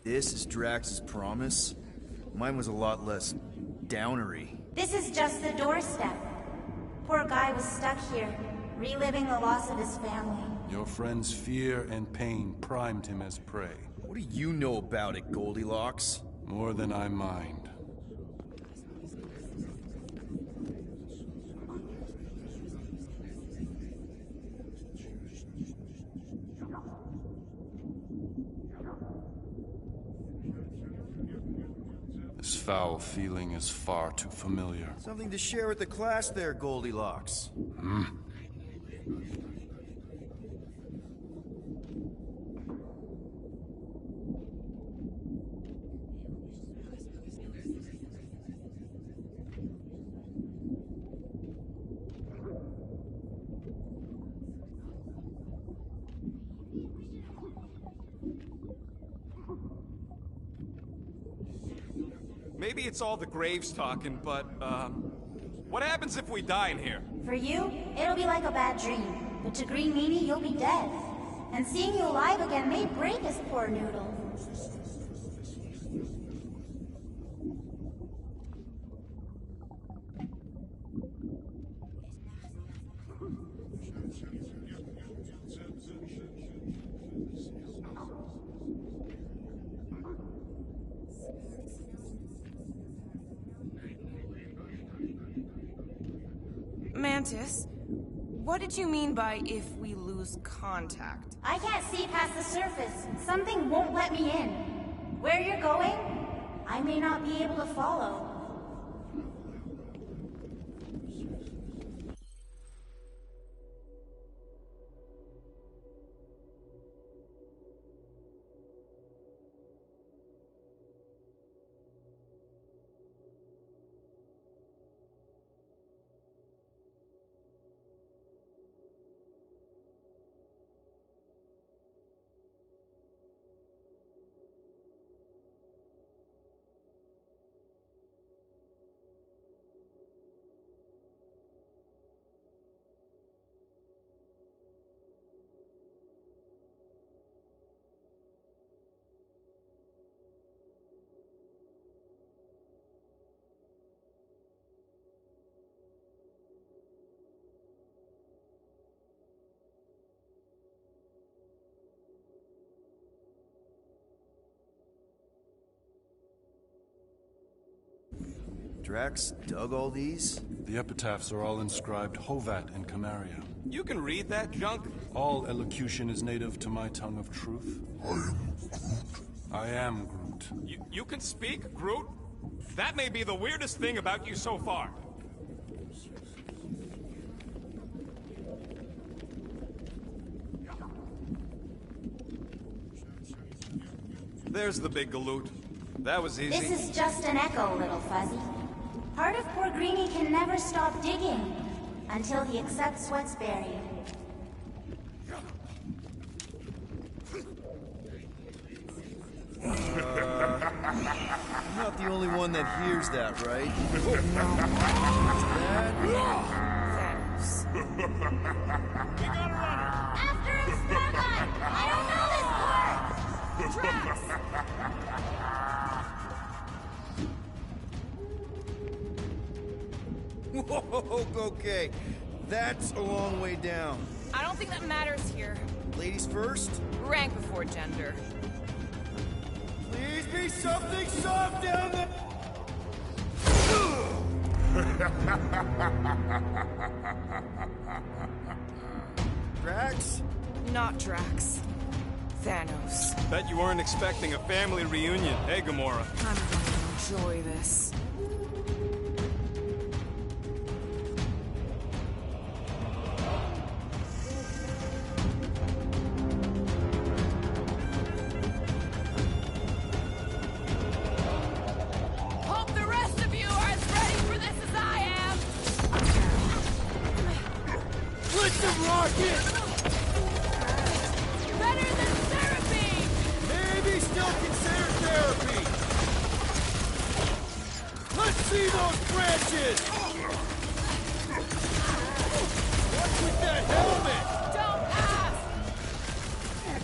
This is Drax's promise? Mine was a lot less downery. This is just the doorstep. Poor guy was stuck here, reliving the loss of his family. Your friend's fear and pain primed him as prey. What do you know about it, Goldilocks? More than I mind. This foul feeling is far too familiar. Something to share with the class there, Goldilocks. Maybe it's all the graves talking, but, what happens if we die in here? For you, it'll be like a bad dream. But to Green Meanie, you'll be dead. And seeing you alive again may break his poor noodle. Mantis, what did you mean by if we lose contact? I can't see past the surface. Something won't let me in. Where you're going, I may not be able to follow. Drax dug all these? The epitaphs are all inscribed Hovat and Camaria. You can read that junk? All elocution is native to my tongue of truth. I am Groot. You can speak, Groot? That may be the weirdest thing about you so far. There's the big galoot. That was easy. This is just an echo, little fuzzy. Part of poor Greenie can never stop digging until he accepts what's buried. I'm not the only one that hears that, right? Thanos. We got a runner! After him, Starlight! I don't know this part! Drax! Whoa, okay. That's a long way down. I don't think that matters here. Ladies first? Rank before gender. Please be something soft down there! Drax? Not Drax. Thanos. Bet you weren't expecting a family reunion, hey Gamora? I'm going to enjoy this. Hope the rest of you are as ready for this as I am! Let's rock it! Better than therapy! Maybe still consider therapy! Let's see those branches! What's with that helmet? Don't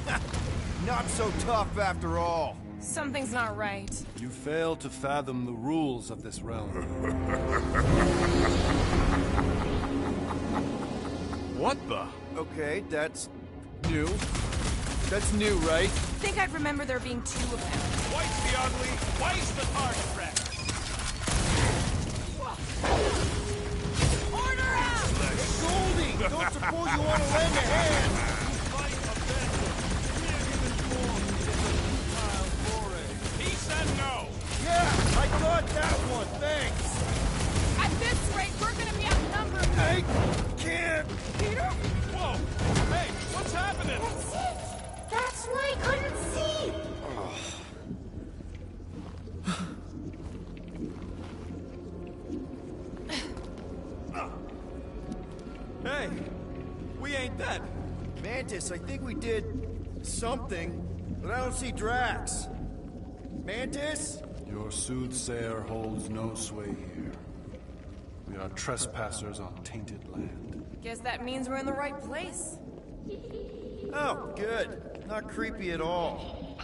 ask! Not so tough after all. Something's not right. You fail to fathom the rules of this realm. What the? Okay, that's new. That's new, right? I think I'd remember there being 2 of them. Twice the ugly, twice the target practice. Order out! Goldie! Don't suppose you want to lend a hand? He said no. Yeah, I got that one, thanks. At this rate, we're gonna be outnumbered. I can't. Peter? Whoa! Hey, what's happening? That's it! That's why I couldn't see! Hey, we ain't dead. Mantis, I think we did something, but I don't see Drax. Mantis? Your soothsayer holds no sway here. We are trespassers on tainted land. Guess that means we're in the right place. Oh, good. Not creepy at all.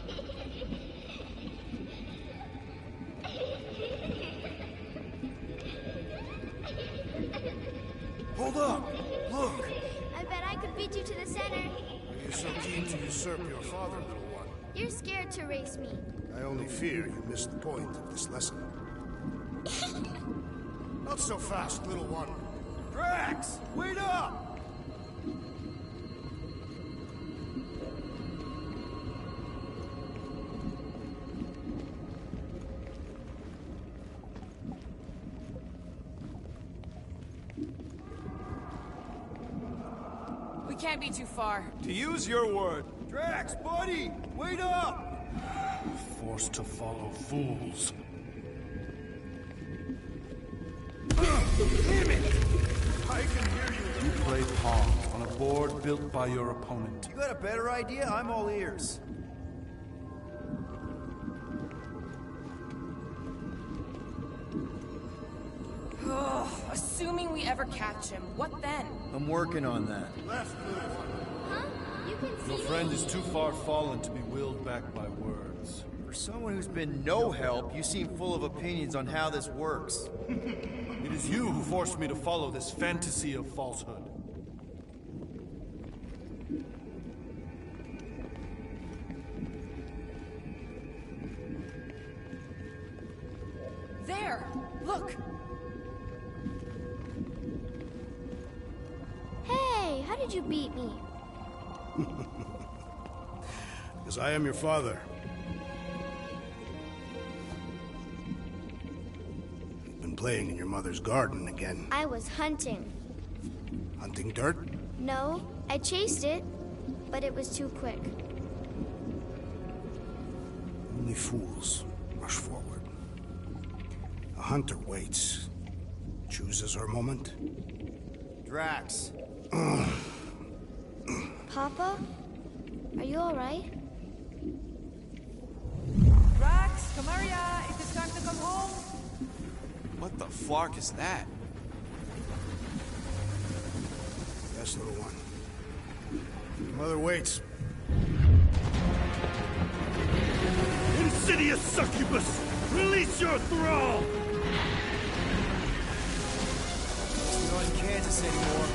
Hold up! Look! I bet I could beat you to the center. You're so keen to usurp your father, little one. You're scared to race me. I only fear you missed the point of this lesson. Not so fast, little one. Drax! Wait up! We can't be too far. To use your word. Drax, buddy! Wait up! Forced to follow fools. Damn it! I can hear you. You play pawn on a board built by your opponent. You got a better idea? I'm all ears. Ugh, assuming we ever catch him, what then? I'm working on that. Left, little one. Huh? You can see Your friend is too far fallen to be willed back by words. For someone who's been no help, you seem full of opinions on how this works. It is you who forced me to follow this fantasy of falsehood. There! Look! Hey, how did you beat me? Because I am your father. You've been playing in your mother's garden again. I was hunting. Hunting dirt? No, I chased it, but it was too quick. Only fools rush forward. A hunter waits. Chooses her moment. Drax. Papa? Are you alright? Drax, Kamaria, it is time to come home. What the flark is that? Yes, little one. Your mother waits. Insidious succubus! Release your thrall! We're not in Kansas anymore.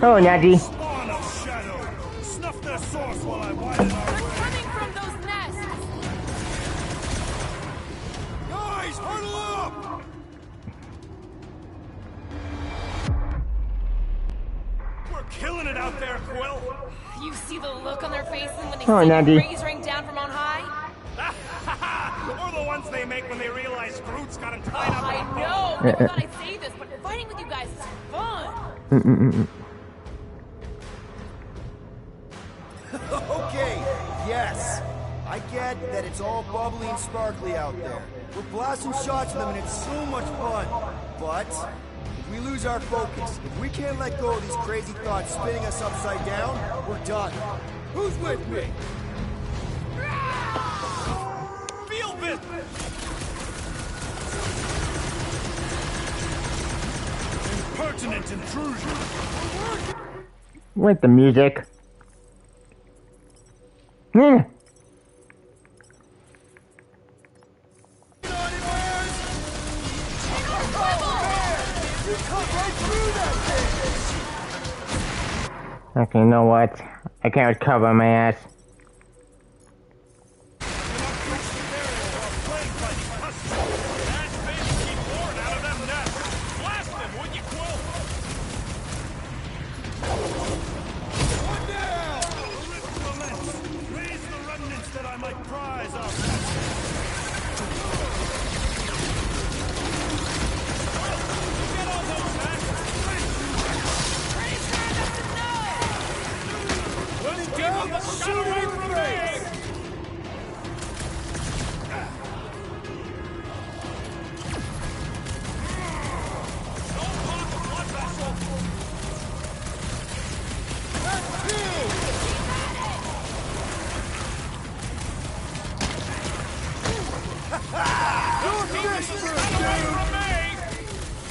Oh, Nadie. Spawn of shadow! Snuff their source while I widen our They're way! coming from those nests. Guys, huddle up! We're killing it out there, Quill! You see the look on their faces when they Oh, see Nadie. the rays rain down from on high? Or the ones they make when they realize Groot's got him tied up. I know! Never thought I'd say this, but fighting with you guys is fun! Okay, yes. I get that it's all bubbly and sparkly out there. We're blasting shots at them and it's so much fun. But if we lose our focus, if we can't let go of these crazy thoughts spinning us upside down, we're done. Who's with me? Feel this! Impertinent intrusion! With the music. Okay, you know what? I can't recover my ass.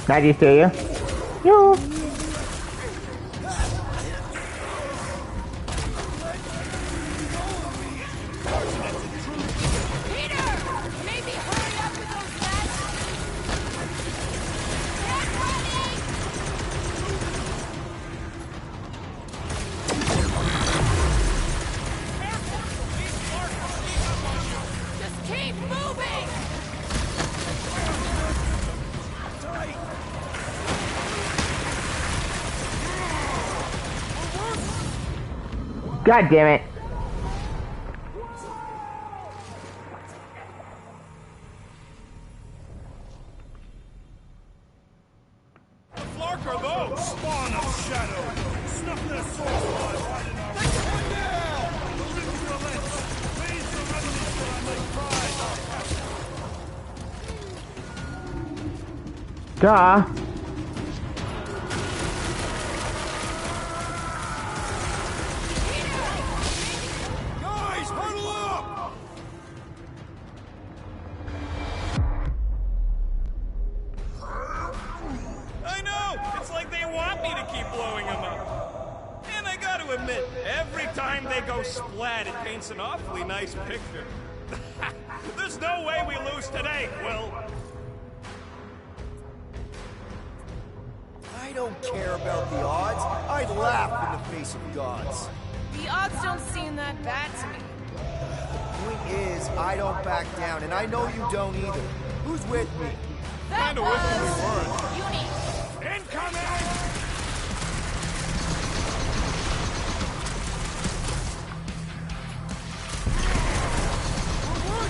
Not used to you. You. God damn it. The Flark are those! Spawn of shadow! Snuff their souls alive right in our way! Down! Rip your lips! Raise the remnants that I may prize our Duh. Splat, it paints an awfully nice picture. There's no way we lose today, Quill. I don't care about the odds. I'd laugh in the face of gods. The odds don't seem that bad to me. The point is, I don't back down, and I know you don't either. Who's with me? Kinda wish we weren't. Unique. Incoming!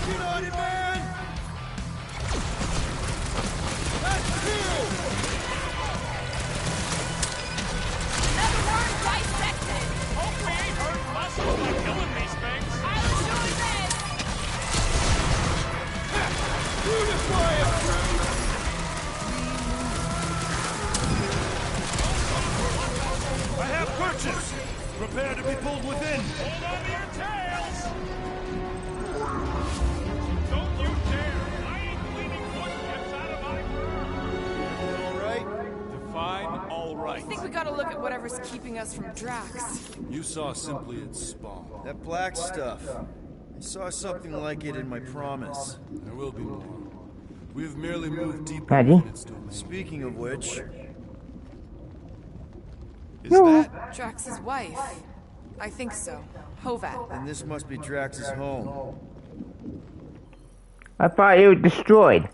Get on it, man! That's two! Another word dissected. Hope we ain't hurt muscles by killing these things. I was doing this. Unify it! I have purchase! Prepare to be pulled within! Hold on to your tails! Don't you dare! I ain't cleaning footsteps out of my fur! All right? Define all I right. think we gotta look at whatever's keeping us from Drax. You saw simply its spawn. That black stuff. I saw something like it in my promise. There will be more. We have merely moved deeper Daddy? in its domain. Speaking of which, Is that... Drax's wife. I think so. Hovat. then this must be Drax's home. I thought it was destroyed.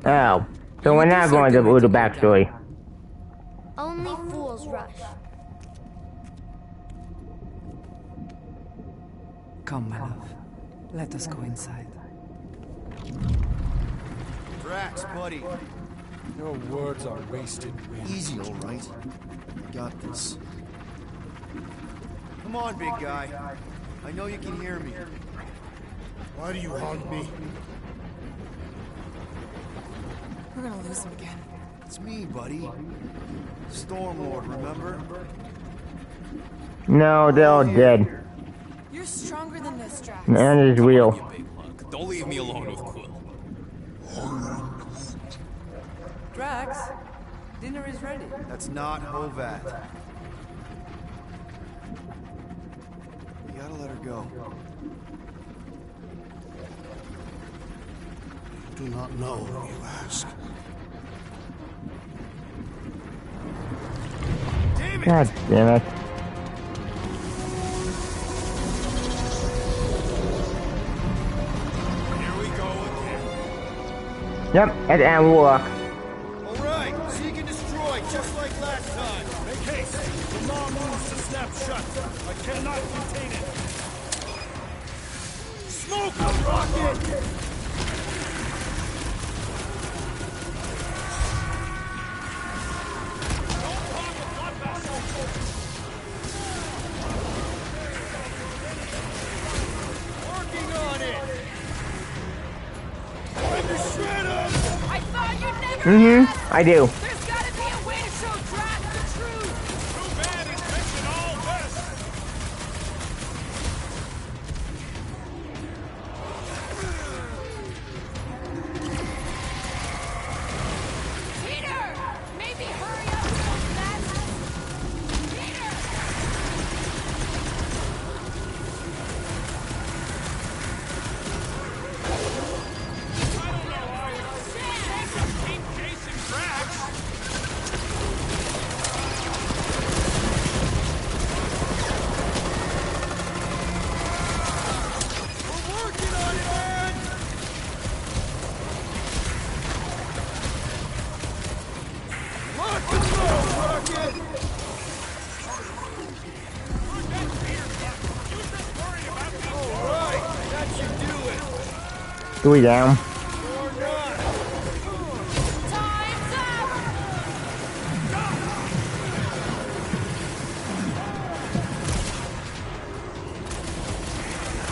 Oh, so we're not going to do the backstory. Only fools rush. Come, my love. Let us go inside. Drax, buddy. Your words are wasted wind. Easy, all right? I got this. Come on, big guy. I know you can hear me. Why do you haunt me? We're gonna lose him again. It's me, buddy. Stormlord, remember? No, they're all dead. You're stronger than this, Drax. None is real. Big luck. Don't leave me alone with Quill. Drax, dinner is ready. That's not Hovat. You gotta let her go. Do not know, you ask. God damn it. Here we go again. Yep, and walk. Alright, seek and destroy, just like last time. Make haste. The law moves to snap shut. I cannot contain it. Smoke the rocket! Working on it! Time to shred him! I thought you'd never ask. I do. There's gotta be a way to show Drax the truth. Too bad he's missing all this. Peter! Maybe hurry up with those matches. Peter! Keep chasing Drax. We're working on it, man! Rock and roll, Rocket! Alright, that should do it. Do it down. Or not. Time's up!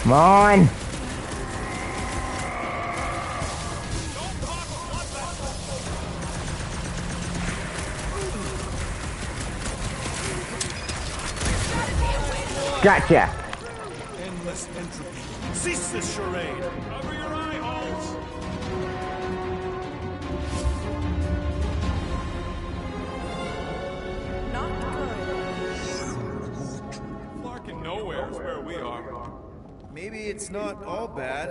Come on. Gotcha. Endless entropy. Cease this charade. Cover your eye holes. Not good. Flarkin' nowhere is where we are. Maybe it's not all bad.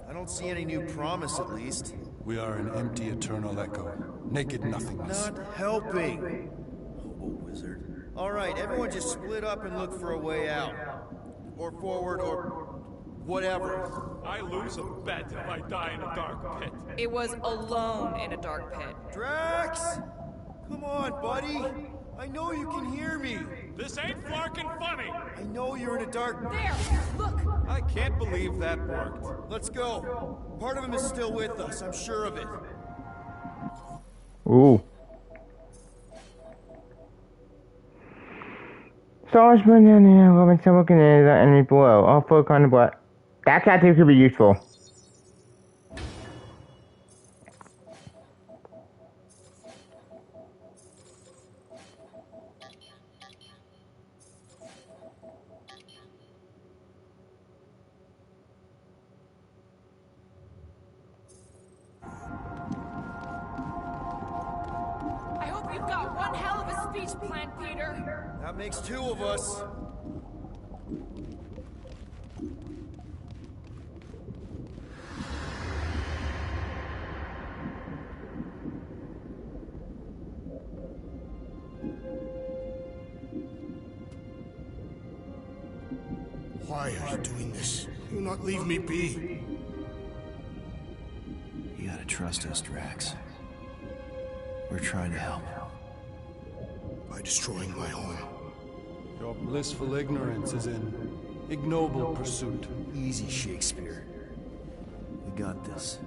I don't see any new promise, at least. We are an empty eternal echo. Naked nothingness. Not helping. Hobo wizard. Alright, everyone just split up and look for a way out. Or forward, or whatever. I lose a bet if I die in a dark pit. It was alone in a dark pit. Drax! Come on, buddy! I know you can hear me! This ain't Flarkin' funny. I know you're in a dark... There! Look! I can't believe that worked. Let's go. Part of him is still with us, I'm sure of it. Ooh. Stars burn down here, Robin still working in the enemy below. All four kind of what? That actually could be useful. I hope you've got one hell of a speech plan, Peter. That makes two of us. Why are you doing this? Do not leave me be. You gotta trust us, Drax. We're trying to help. By destroying my home. Your blissful ignorance is in ignoble pursuit. Easy, Shakespeare. We got this.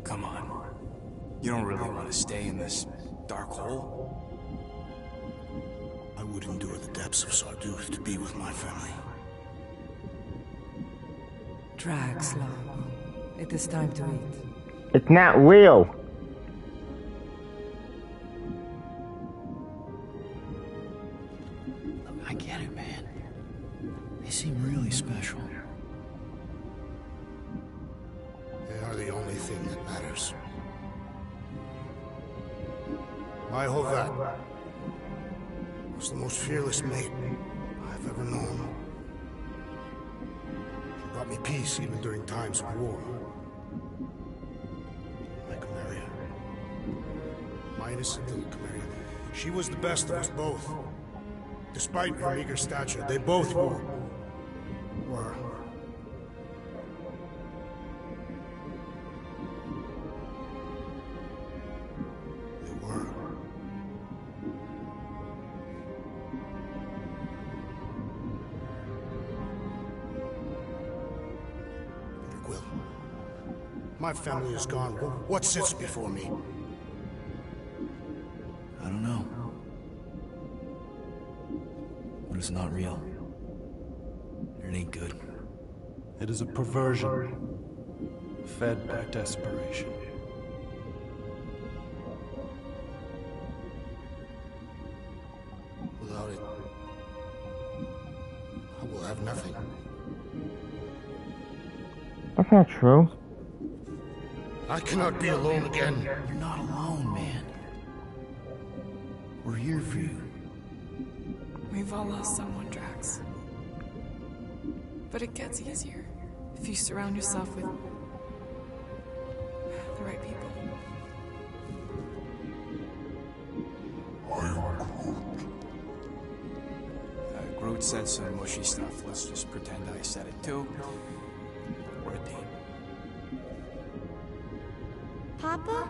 Come on. You don't really want to stay in this dark hole? I would endure the depths of Sarduth to be with my family. Drax, love. It is time to eat. It's not real. I get it, man. They seem really special. They are the only thing that matters. My Hovat was the most fearless mate I've ever known. She brought me peace even during times of war. My Kamaria. My innocent little Kamaria. She was the best of us both. Despite her meager stature, they both were. My family is gone. What sits before me? I don't know. But it's not real. It ain't good. It is a perversion, fed by desperation. Without it, I will have nothing. That's not true. I cannot be alone again. You're not alone, man. We're here for you. We've all lost someone, Drax. But it gets easier if you surround yourself with the right people. Groot said some mushy stuff. Let's just pretend I said it too. We're a team. Papa?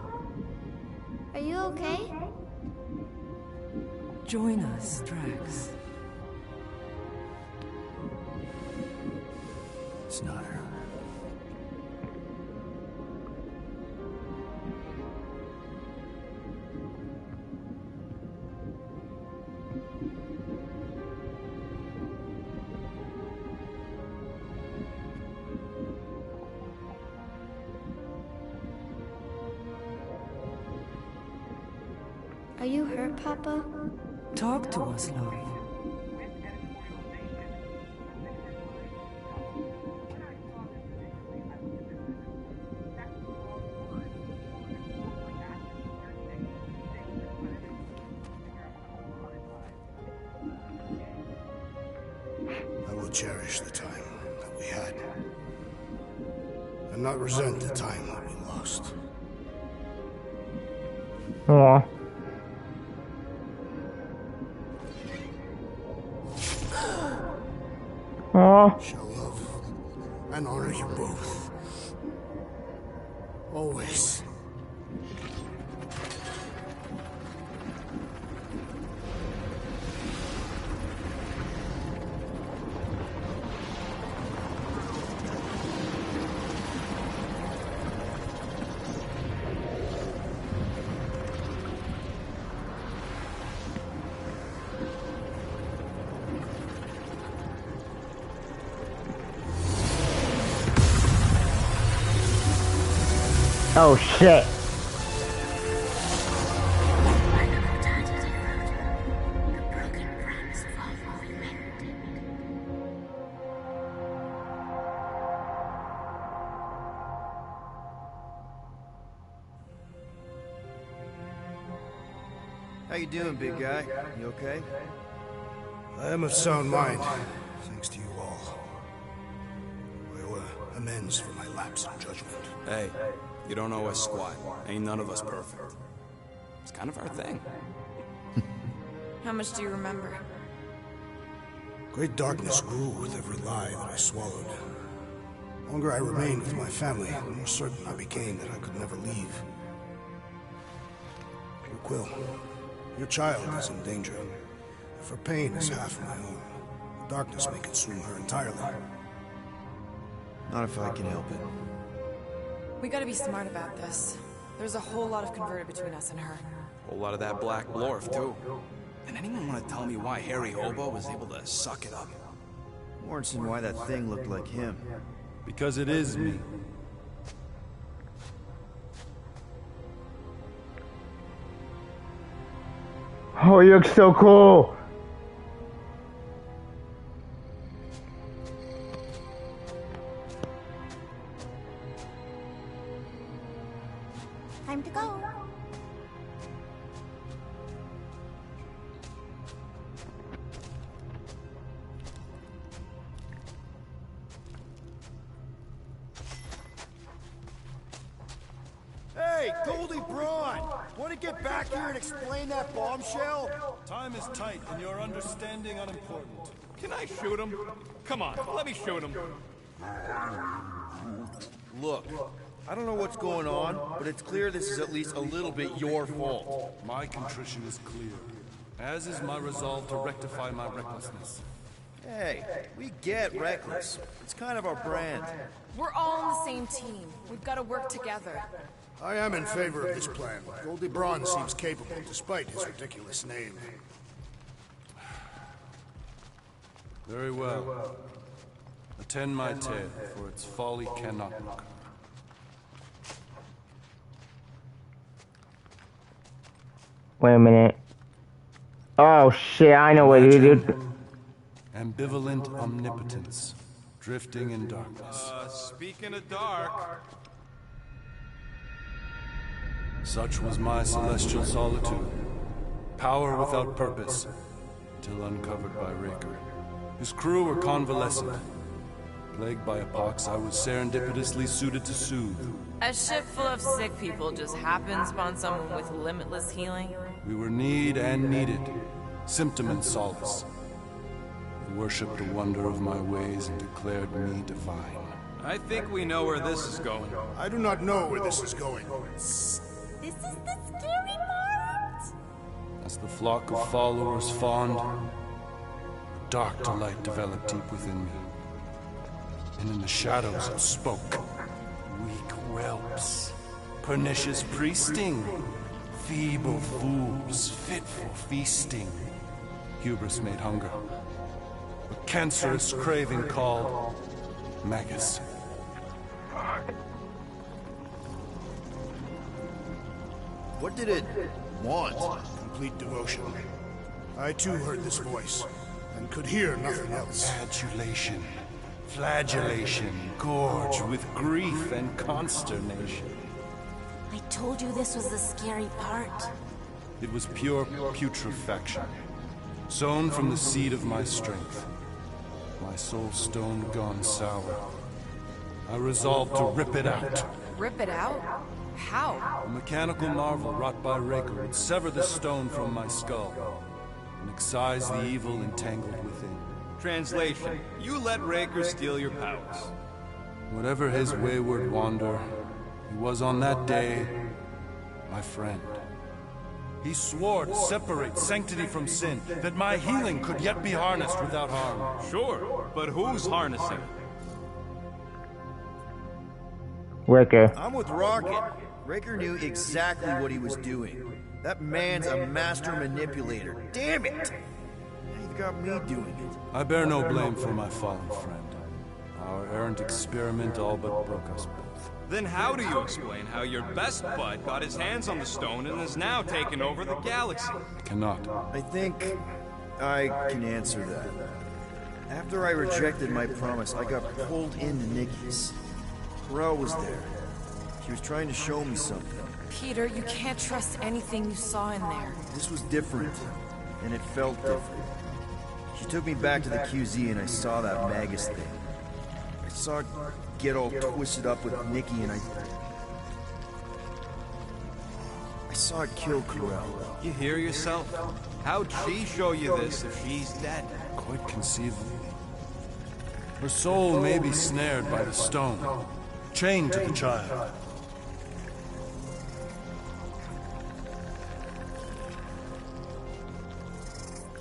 Are you okay? Join us, Drax. It's not her. Are you hurt, Papa? Talk to us, love. I will cherish the time that we had, and not resent the time that we lost. Aw. Aw. Shall love and honor you both. Always. Oh shit. How you doing, big guy? You okay? I am of sound mind, thanks to you all. I owe amends for my lapse in judgment. Hey, you don't owe us squat. Ain't none of us perfect. It's kind of our thing. How much do you remember? Great darkness grew with every lie that I swallowed. The longer I remained with my family, the more certain I became that I could never leave. Quill, your child is in danger. If her pain is half my own, the darkness may consume her entirely. Not if I can help it. We gotta be smart about this. There's a whole lot of converted between us and her. Whole lot of that black blorf, too. And anyone want to tell me why Harry Hobo was able to suck it up? Morrison, why that thing looked like him. Because it is me. Oh, you look so cool. Time to go. Goldie Braun! Want to get back here and explain that bombshell? Time is tight and your understanding unimportant. Can I shoot him? Come on, let me shoot him. Look, I don't know what's going on, but it's clear this is at least a little bit your fault. My contrition is clear, as is my resolve to rectify my recklessness. Hey, we get reckless. It's kind of our brand. We're all on the same team. We've got to work together. I am in favor of this plan. Goldie Braun seems capable, despite his ridiculous name. Very well. Attend my tale, for its folly cannot look. Wait a minute. Oh shit, I know what you did. Ambivalent omnipotence, drifting in darkness. Speaking of dark... Such was my celestial solitude. Power without purpose, till uncovered by Raker. His crew were convalescent. Plagued by a pox, I was serendipitously suited to soothe. A ship full of sick people just happens upon someone with limitless healing. We were need and needed, symptom and solace. They worshipped the wonder of my ways and declared me divine. I think we know where this is going. I do not know where this is going. This is the scary part! As the flock of followers fawned, a dark delight developed deep within me. And in the shadows it spoke. Weak whelps, pernicious priesting, feeble fools, fit for feasting. Hubris made hunger. A cancerous craving called Magus. What did it want? Complete devotion. I too heard this voice, and could hear nothing else. Adulation, flagellation, gorge with grief and consternation. I told you this was the scary part. It was pure putrefaction, sown from the seed of my strength. My soul stone gone sour. I resolved to rip it out. Rip it out? How? A mechanical marvel wrought by Raker would sever the stone from my skull and excise the evil entangled within. Translation, you let Raker steal your powers. Whatever his wayward wander, he was on that day my friend. He swore to separate sanctity from sin, that my healing could yet be harnessed without harm. Sure, but who's harnessing? Raker. I'm with Rocket. Raker knew exactly what he was doing. That man's a master manipulator. Damn it! Now you've got me doing it. I bear no blame for my fallen friend. Our errant experiment all but broke us both. Then how do you explain how your best bud got his hands on the stone and is now taking over the galaxy? I cannot. I think I can answer that. After I rejected my promise, I got pulled into Nikki's. Corel was there. She was trying to show me something. Peter, you can't trust anything you saw in there. This was different, and it felt different. She took me back to the QZ and I saw that Magus thing. I saw it get all twisted up with Nikki and I saw it kill Corel. You hear yourself? How'd she show you this if she's dead? Quite conceivably. Her soul may be snared by the stone, chained to the child.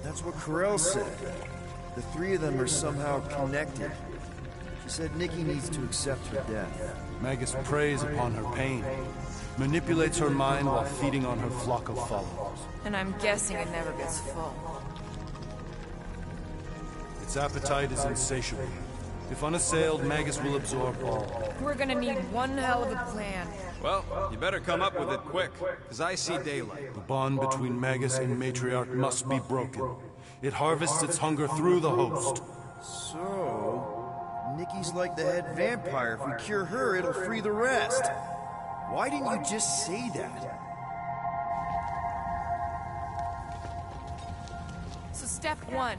That's what Corel said. The three of them are somehow connected. She said Nikki needs to accept her death. Magus preys upon her pain, manipulates her mind while feeding on her flock of followers. And I'm guessing it never gets full. Its appetite is insatiable. If unassailed, Magus will absorb all. We're gonna need one hell of a plan. Well, you better come up with it quick, because I see daylight. The bond between Magus and Matriarch must be broken. It harvests its hunger through the host. So, Nikki's like the head vampire. If we cure her, it'll free the rest. Why didn't you just say that? So step one,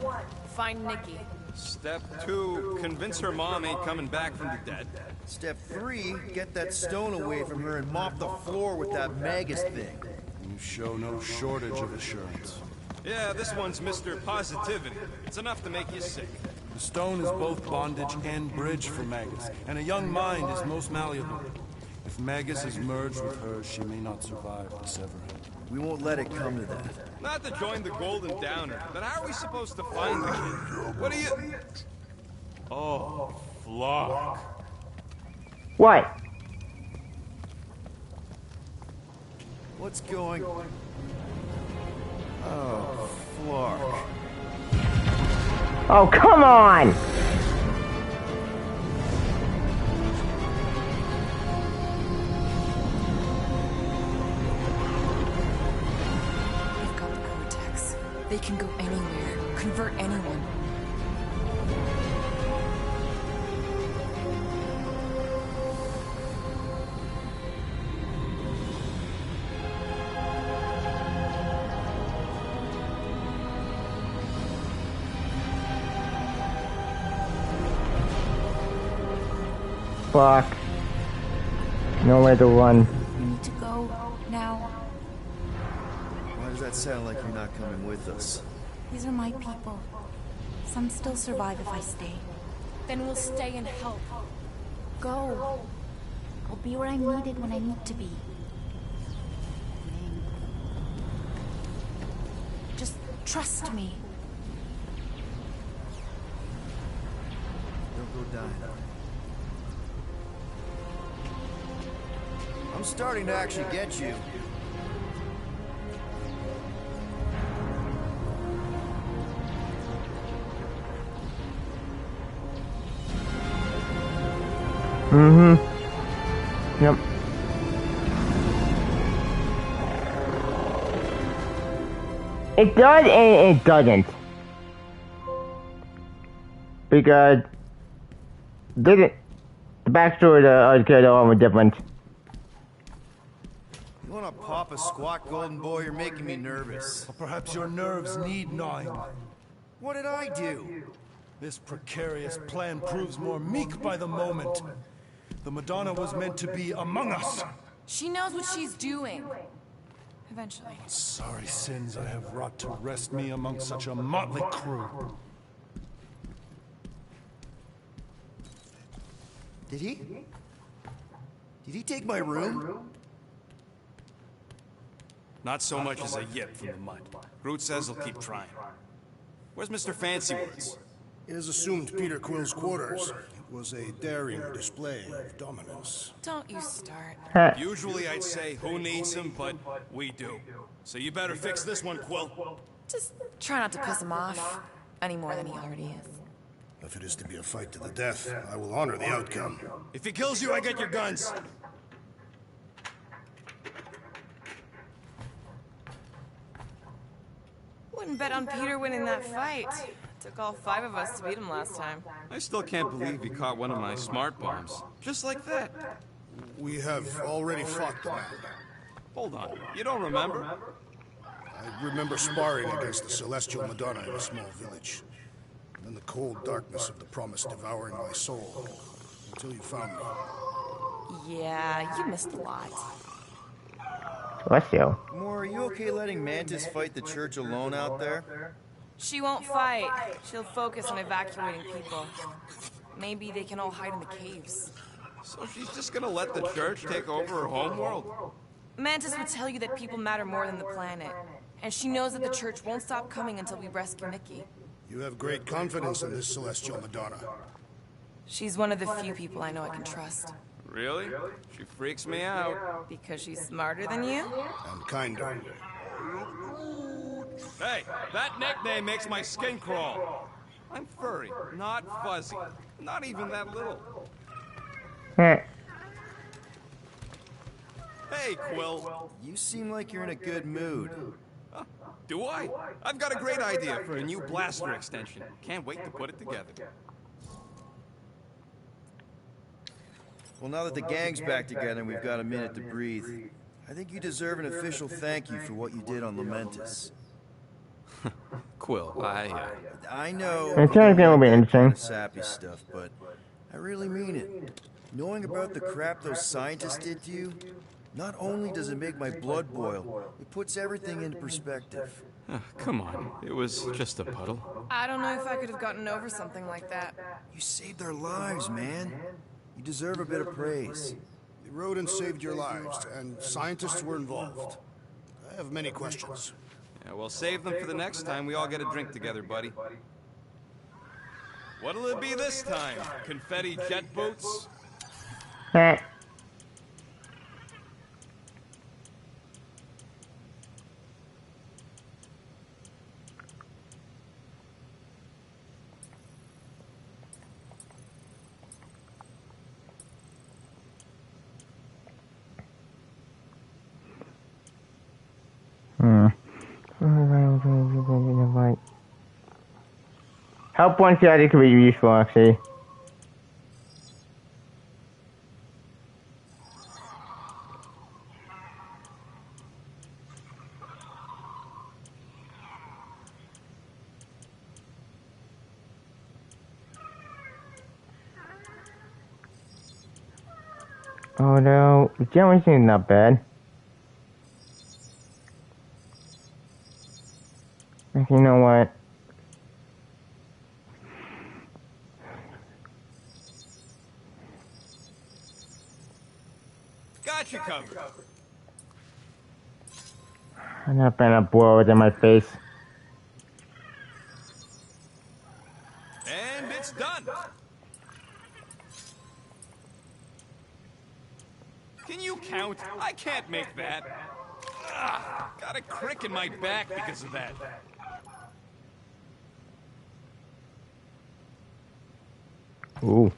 find Nikki. Step 2, convince her mom ain't coming back from the dead. Step 3, get that stone away from her and mop the floor with that Magus thing. You show no shortage of assurance. Yeah, this one's Mr. Positivity. It's enough to make you sick. The stone is both bondage and bridge for Magus, and a young mind is most malleable. If Magus is merged with hers, she may not survive to sever it. We won't let it come to that. Not to join the Golden Downer, but how are we supposed to find the kid? What are you... Oh, Flock. What? What's going... Oh, Flark. Oh, come on! We've got the Cortex. They can go anywhere, convert anyone. Fuck. Nowhere to run. We need to go now. Why does that sound like you're not coming with us? These are my people. Some still survive if I stay. Then we'll stay and help. Go. I'll be where I'm needed when I need to be. Just trust me. Don't go dying. I'm starting to actually get you. Yep. It does and it doesn't. Because the backstory of the other character are different. You wanna pop a squat, Golden Boy? You're making me nervous. Or perhaps your nerves need gnawing. What did I do? This precarious plan proves more meek by the moment. The Madonna was meant to be among us. She knows what she's doing. Eventually. Sorry sins I have wrought to wrest me among such a motley crew. Did he? Did he take my room? Not so much as a yip from the mud. Groot says he'll keep trying. Where's Mr. Fancy Words? It is assumed Peter Quill's quarters. It was a daring display of dominance. Don't you start. Usually I'd say, who needs him, but we do. So you better fix this one, Quill. Just try not to piss him off any more than he already is. If it is to be a fight to the death, I will honor the outcome. If he kills you, I get your guns. Wouldn't bet on Peter winning that fight. Took all 5 of us to beat him last time. I still can't believe he caught one of my smart bombs. Just like that. We have already fought the man. Hold on, you don't remember? I remember sparring against the Celestial Madonna in a small village. And then the cold darkness of the promise devouring my soul. Until you found me. Yeah, you missed a lot. Celestial. More, are you okay letting Mantis fight the church alone out there? She won't fight. She'll focus on evacuating people. Maybe they can all hide in the caves. So she's just gonna let the church take over her homeworld? Mantis would tell you that people matter more than the planet. And she knows that the church won't stop coming until we rescue Mickey. You have great confidence in this Celestial Madonna. She's one of the few people I know I can trust. Really? She freaks me out. Because she's smarter than you? And kinder. Hey, that nickname makes my skin crawl. I'm furry, not fuzzy. Not even that little. Hey, Quill. You seem like you're in a good mood. Huh, do I? I've got a great idea for a new blaster extension. Can't wait to put it together. Well, now that the gang's back together and we've got a minute to breathe, I think you deserve an official thank you for what you did on Lamentis. Quill, I know. It's gonna be that interesting. kind of sappy stuff, but I really mean it. Knowing about the crap those scientists did to you, not only does it make my blood boil, it puts everything into perspective. come on. It was just a puddle. I don't know if I could have gotten over something like that. You saved their lives, man. You deserve a bit of praise. The rodents saved your lives, and scientists were involved. I have many questions. Yeah, well, save them for the next time we all get a drink together, buddy. What'll it be this time? Confetti jet boots? Heh. Help one strategy could be useful, actually. Although, the general seems not bad. You know what? Got you covered. I'm not gonna blow it in my face. And it's done. Can you count? I can't make that. Got a crick in my back because of that. Ooh.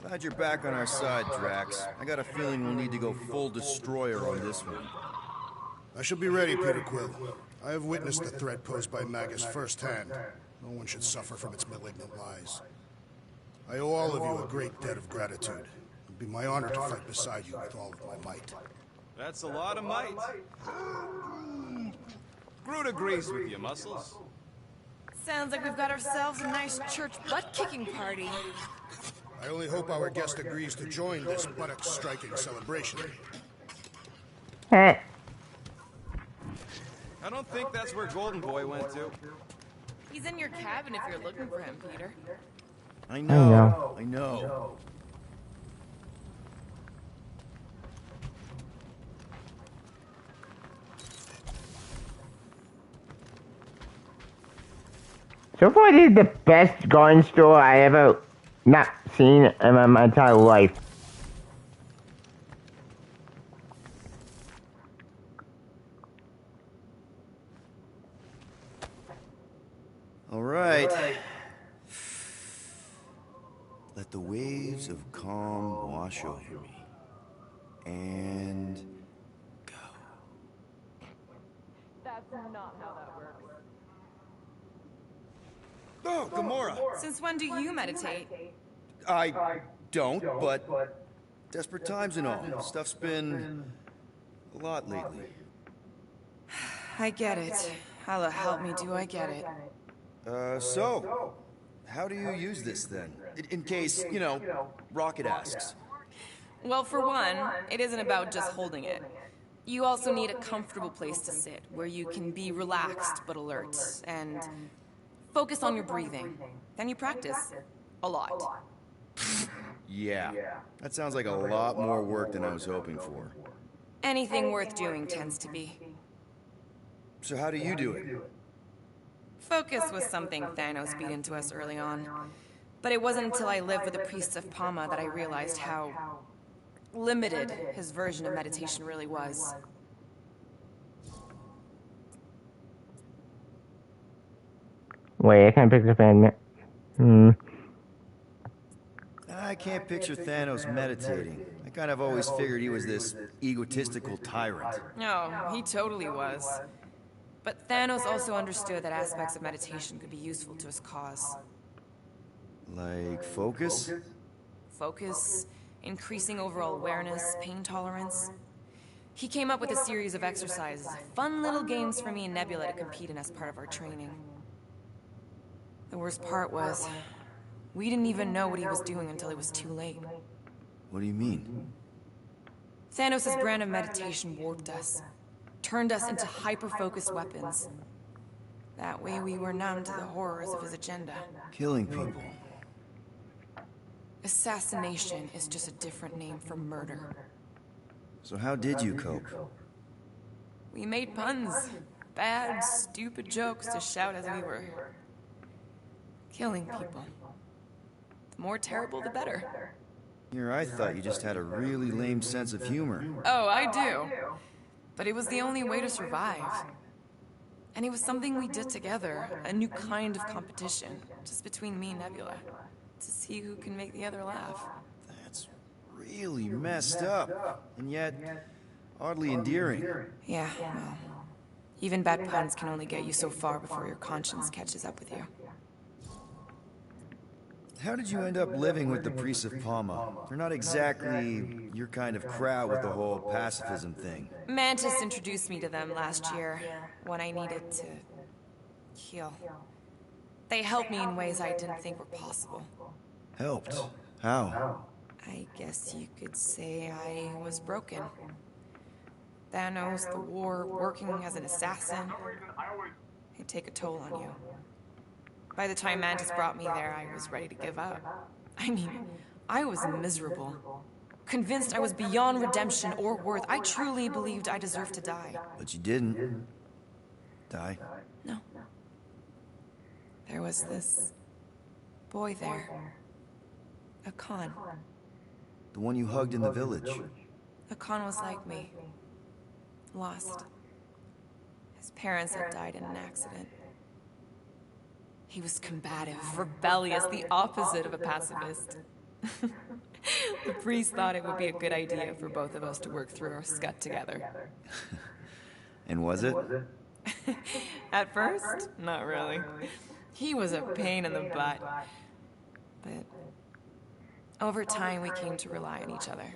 Glad you're back on our side, Drax. I got a feeling we'll need to go full destroyer on this one. I shall be ready, Peter Quill. I have witnessed the threat posed by Magus firsthand. No one should suffer from its malignant lies. I owe all of you a great debt of gratitude. It would be my honor to fight beside you with all of my might. That's a lot of might. Groot agrees with you, Muscles. Sounds like we've got ourselves a nice church butt-kicking party. I only hope our guest agrees to join this buttock-striking celebration. Heh. I don't think that's where Golden Boy went to. He's in your cabin if you're looking for him, Peter. I know. I know. So far, this is the best gun store I ever not seen in my entire life. All right. Let the waves of calm wash over me. And go. That's not how that works. Oh, Gamora! Since when do you meditate? I don't, but desperate times and all. Stuff's been a lot lately. I get it. Allah help me, do I get it? So, how do you use this then? In case, you know, Rocket asks. Well, for one, it isn't about just holding it. You also need a comfortable place to sit, where you can be relaxed but alert, and focus on your breathing. Then you practice. A lot. Yeah, that sounds like a lot more work than I was hoping for. Anything worth doing tends to be. So how do you do it? Focus was something Thanos beat into us early on. But it wasn't until I lived with the priests of Pama that I realized how limited his version of meditation really was. Wait, I can't picture fan. I can't picture Thanos meditating. I kind of always figured he was this egotistical tyrant. No, he totally was. But Thanos also understood that aspects of meditation could be useful to his cause. Like focus? Focus, increasing overall awareness, pain tolerance. He came up with a series of exercises, fun little games for me and Nebula to compete in as part of our training. The worst part was, we didn't even know what he was doing until it was too late. What do you mean? Thanos' brand of meditation warped us, turned us into hyper-focused weapons. That way we were numb to the horrors of his agenda. Killing people. Assassination is just a different name for murder. So how did you cope? We made puns. Bad, stupid jokes to shout as we were killing people. The more terrible, the better. Here, I thought you just had a really lame sense of humor. Oh, I do. But it was the only way to survive. And it was something we did together, a new kind of competition, just between me and Nebula, to see who can make the other laugh. That's really messed up, and yet oddly endearing. Yeah, well, even bad puns can only get you so far before your conscience catches up with you. How did you end up living with the priests of Palma? They're not exactly your kind of crowd with the whole pacifism thing. Mantis introduced me to them last year, when I needed to heal. They helped me in ways I didn't think were possible. Helped? How? I guess you could say I was broken. Thanos, the war, working as an assassin, it'd take a toll on you. By the time Mantis brought me there, I was ready to give up. I mean, I was miserable. Convinced I was beyond redemption or worth. I truly believed I deserved to die. But you didn't. Die? No. There was this boy there. A Khan. The one you hugged in the village? A Khan was like me. Lost. His parents had died in an accident. He was combative, rebellious, the opposite of a pacifist. The priest thought it would be a good idea for both of us to work through our scut together. And was it? At first, not really. He was a pain in the butt. But over time, we came to rely on each other.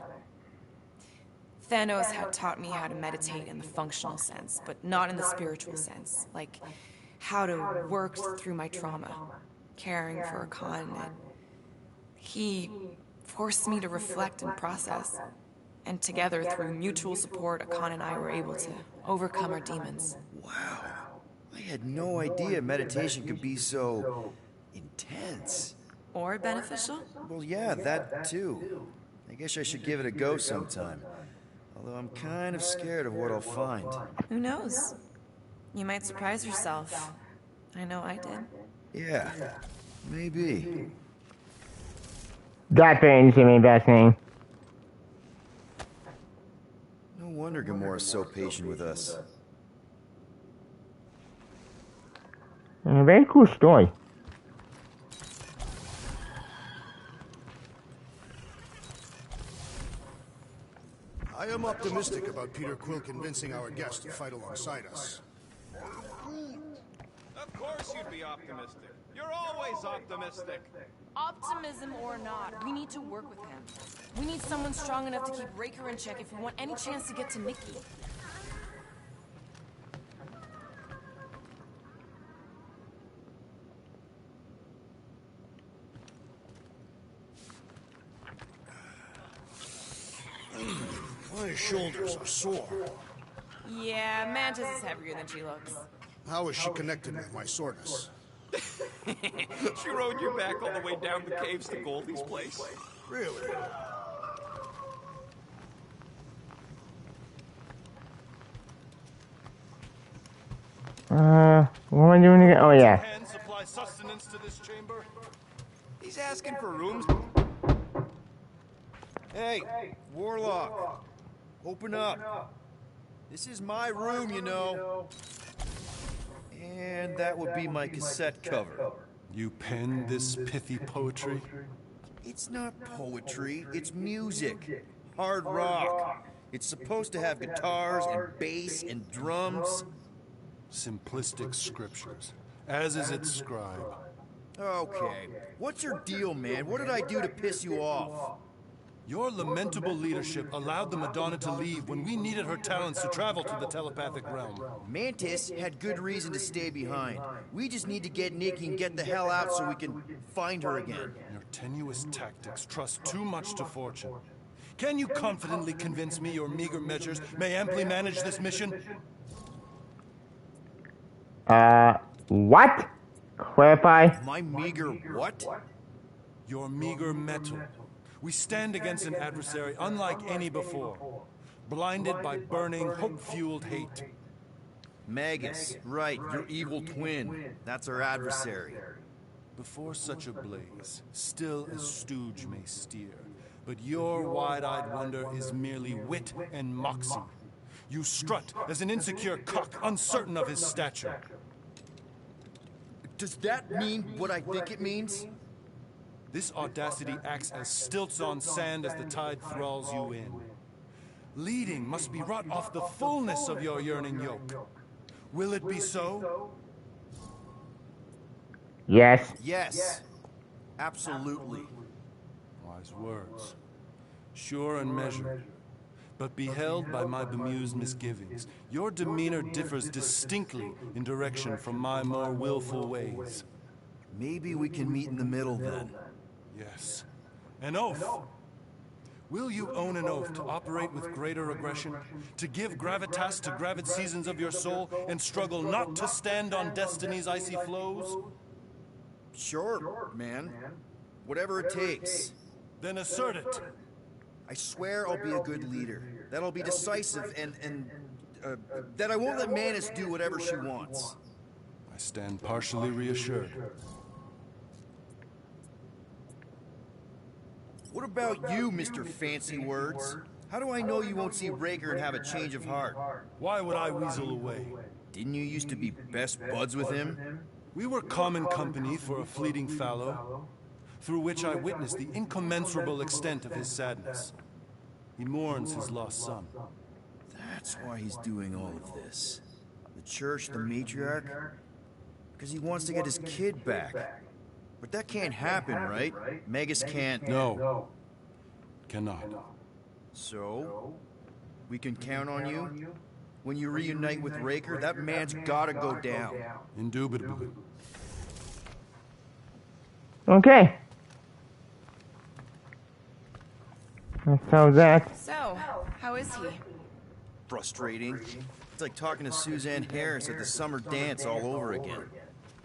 Thanos had taught me how to meditate in the functional sense, but not in the spiritual sense, like how to work through my trauma, caring for a Khan. He forced me to reflect and process, and together, through mutual support, Khan and I were able to overcome our demons. Wow. I had no idea meditation could be so intense. Or beneficial? Well, yeah, that too. I guess I should give it a go sometime. Although I'm kind of scared of what I'll find. Who knows? You might surprise yourself. I know I did. Yeah, maybe. That brings me fascinating. No wonder Gamora's so patient with us. A very cool story. I am optimistic about Peter Quill convincing our guest to fight alongside us. Of course you'd be optimistic. You're always optimistic. Optimism or not, we need to work with him. We need someone strong enough to keep Raker in check if we want any chance to get to Mickey. My shoulders are sore. Yeah, Mantis is heavier than she looks. How is she connected with my soreness? She rode you back all the way down the caves to Goldie's place. Really? What am I doing again? Oh, yeah. Hand supply sustenance to this chamber. He's asking for rooms. Hey, Warlock. Open up. This is my room, you know. And that would be my cassette cover. You penned this pithy poetry? It's not poetry, it's music. Hard rock. It's supposed to have guitars and bass and drums. Simplistic scriptures, as is its scribe. Okay, what's your deal, man? What did I do to piss you off? Your lamentable leadership allowed the Madonna to leave when we needed her talents to travel to the telepathic realm. Mantis had good reason to stay behind. We just need to get Nikki and get the hell out so we can find her again. Your tenuous tactics trust too much to fortune. Can you confidently convince me your meager measures may amply manage this mission? What? Clarify. My meager what? Your meager metal. We stand against an adversary unlike any before, blinded by burning, hope-fueled hate. Magus, right, your evil twin. That's our adversary. Before such a blaze, still a stooge may steer, but your wide-eyed wonder is merely wit and moxie. You strut as an insecure cock uncertain of his stature. Does that mean what I think it means? This audacity acts as stilts on sand as the tide thralls you in. Leading must be wrought off the fullness of your yearning yoke. Will it be so? Yes. Yes. Absolutely. Wise words. Sure and measured. But beheld by my bemused misgivings, your demeanor differs distinctly in direction from my more willful ways. Maybe we can meet in the middle then. Yes. An oath. Will you own an oath to operate with greater aggression? To give gravitas to gravid seasons of your soul and struggle not to stand on destiny's icy flows? Sure, man. Whatever it takes. Then assert it. I swear I'll be a good leader. That I'll be decisive and that I won't let Mantis do whatever she wants. I stand partially reassured. What about you, Mr. Fancy Words? How do I know you won't see Raker and have a change of heart? Why would I weasel away? Didn't you used to be best buds with him? We were common company for a fleeting fallow, through which I witnessed the incommensurable extent of his sadness. He mourns his lost son. That's why he's doing all of this. The church, the matriarch? Because he wants to get his kid back. But that can't happen, right? Magus can't... No. Cannot. So? We can count on you? When you reunite with Raker, that man's gotta go down. Indubitably. Okay. So that. So, how is he? Frustrating. It's like talking to Suzanne Harris at the summer dance all over again.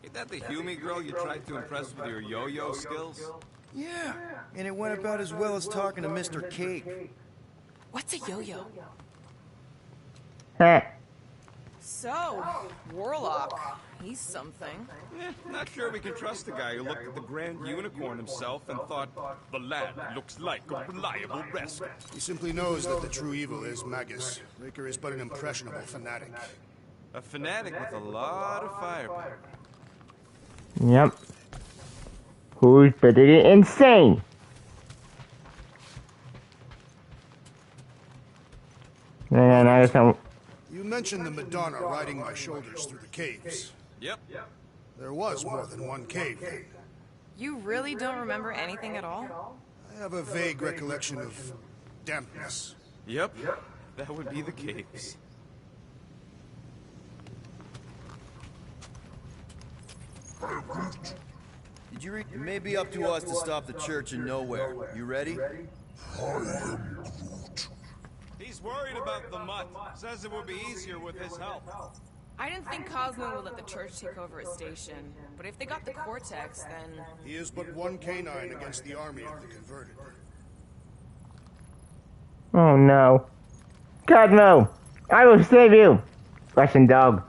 Ain't that the Hume girl you tried to impress with your yo-yo skills? Yeah, and it went about as well as talking to Mr. Cake. What's a yo-yo? Heh. So, Warlock. He's something. Not sure we can trust the guy who looked at the Grand Unicorn himself and thought, the lad looks like a reliable rescue. He simply knows that the true evil is Magus. Raker is but an impressionable fanatic. A fanatic with a lot of firepower. Yep. Who's pretty insane? And I guess I'm... You mentioned the Madonna riding my shoulders through the caves. Yep. There was more than one cave then. You really don't remember anything at all? I have a vague recollection of dampness. Yep. That would be the caves. Did you read? It may be up to us to stop the Church in Nowhere. You ready? He's worried about the mutt. Says it would be easier with his help. I didn't think Cosmo would let the church take over a station, but if they got the Cortex, then... He is but one canine against the army of the converted. Oh no. God no! I will save you! Russian dog.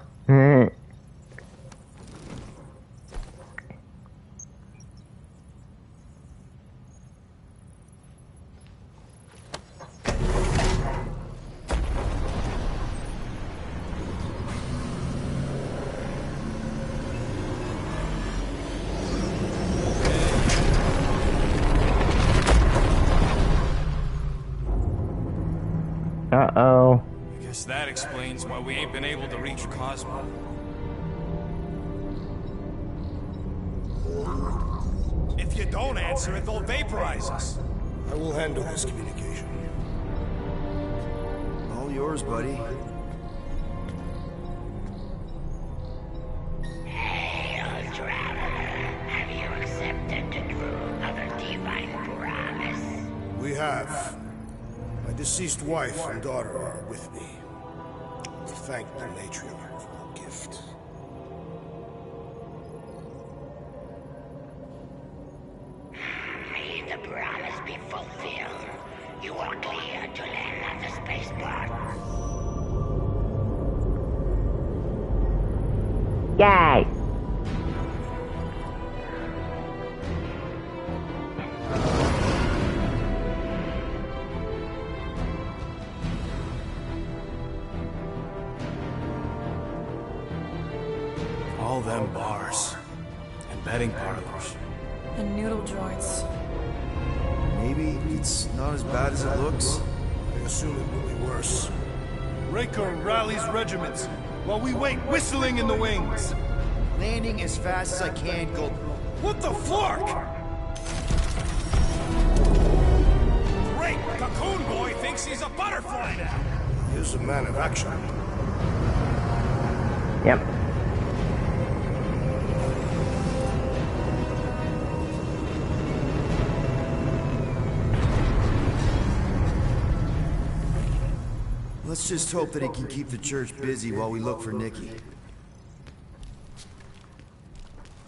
Uh-oh. Guess that explains why we ain't been able to reach Cosmo. If you don't answer it, they'll vaporize us. I will handle this communication. All yours, buddy. Hail, traveler. Have you accepted the truth of a divine promise? We have. My deceased wife and daughter are with me. We thank the matriarch for her gift. May the promise be fulfilled. You are clear to land at the spaceport. Yay! All them bars. And betting parlors. And noodle joints. Maybe it's not as bad as it looks. I assume it will be worse. Raker rallies regiments, while we wait whistling in the wings. Landing as fast as I can, Gold. What the flark? Great! Cocoon Boy thinks he's a butterfly now! He is a man of action. Yep. Let's just hope that he can keep the church busy while we look for Nikki.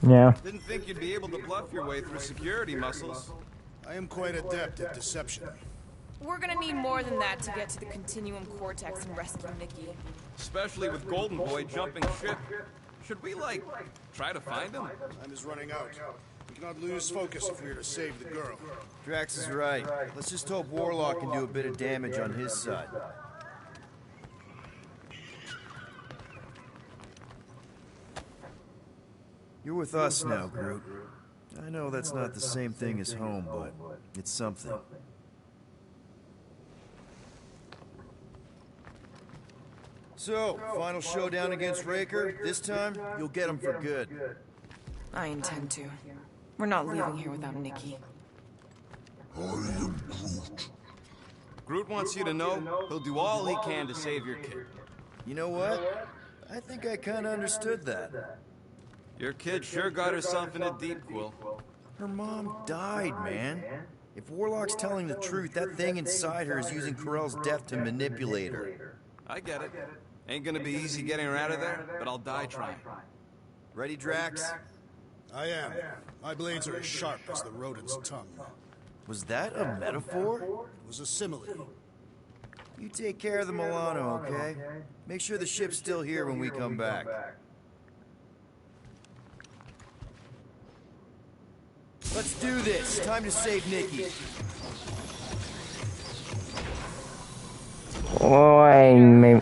Yeah. Didn't think you'd be able to bluff your way through security muscles. I am quite adept at deception. We're gonna need more than that to get to the Continuum Cortex and rescue Nikki. Especially with Golden Boy jumping ship. Should we, like, try to find him? Time is running out. We cannot lose focus if we are to save the girl. Drax is right. Let's just hope Warlock can do a bit of damage on his side. You're with us now, Groot. I know that's not the same thing as home, but it's something. So, final showdown against Raker. This time, you'll get him for good. I intend to. We're not leaving here without Nikki. I am Groot. Groot wants you to know he'll do all he can to save your kid. You know what? I think I kinda understood that. Your kid sure got herself in a deep, Quill. Her mom died, man. If Warlock's telling the truth, that thing inside her is using Corell's death to manipulate her. I get it. Ain't gonna be easy getting her out of there, but I'll die trying. Ready, Drax? I am. My blades are as sharp as the rodent's tongue. Was that a metaphor? It was a simile. You take care of the Milano, okay? Make sure the ship's still here when we come back. Let's do this. Time to save Nikki. Boy, maybe.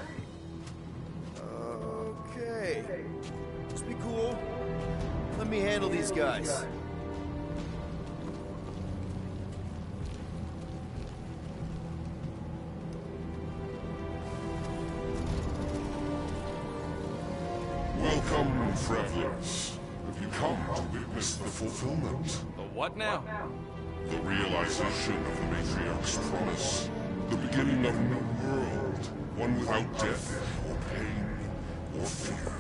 Okay. Just be cool. Let me handle these guys. Welcome, travelers. Have you come to witness the fulfillment? The what now? The realization of the Matriarch's promise. The beginning of a new world. One without death, or pain, or fear.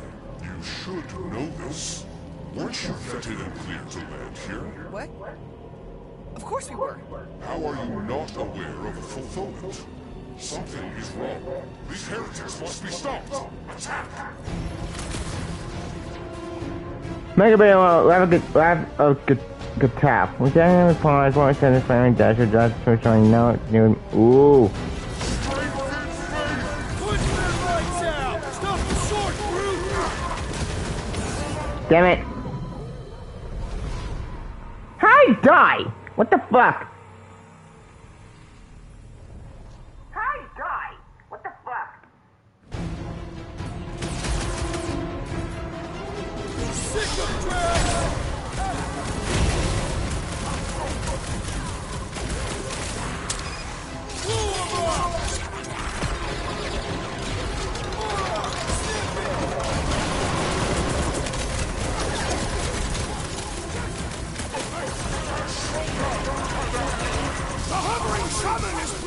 You should know this. Weren't you vetted and cleared to land here? What? Of course we were. How are you not aware of the fulfillment? Something is wrong. These heretics must be stopped. Attack! Mega Bay will have a good tap. We can reply for send this family dash or just for showing no new. Ooh. Damn it. Hi, die! What the fuck? Hi, die! What the fuck? Sick of Drax!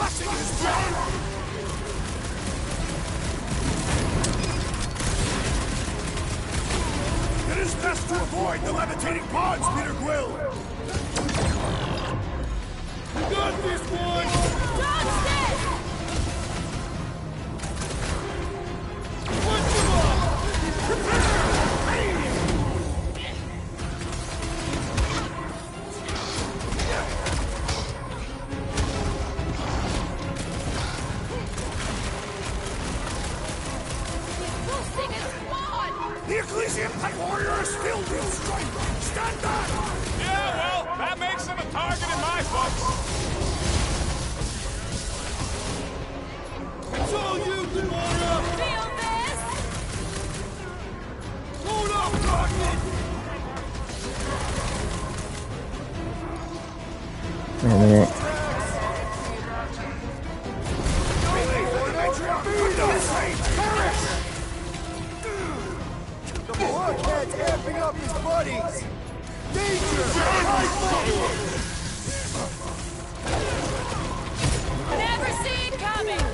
blessing is down! It is best to avoid the levitating pods, Peter Quill! You got this one! Dodge this! Punch him up! Prepare! The Ecclesian Light Warrior is filled with strength! Stand back! Yeah, well, that makes him a target in my books. It's all you, Gamora! Feel this? Hold up, Rocket! Wait a minute. The blockhead's amping up his buddies! Danger! Never seen coming!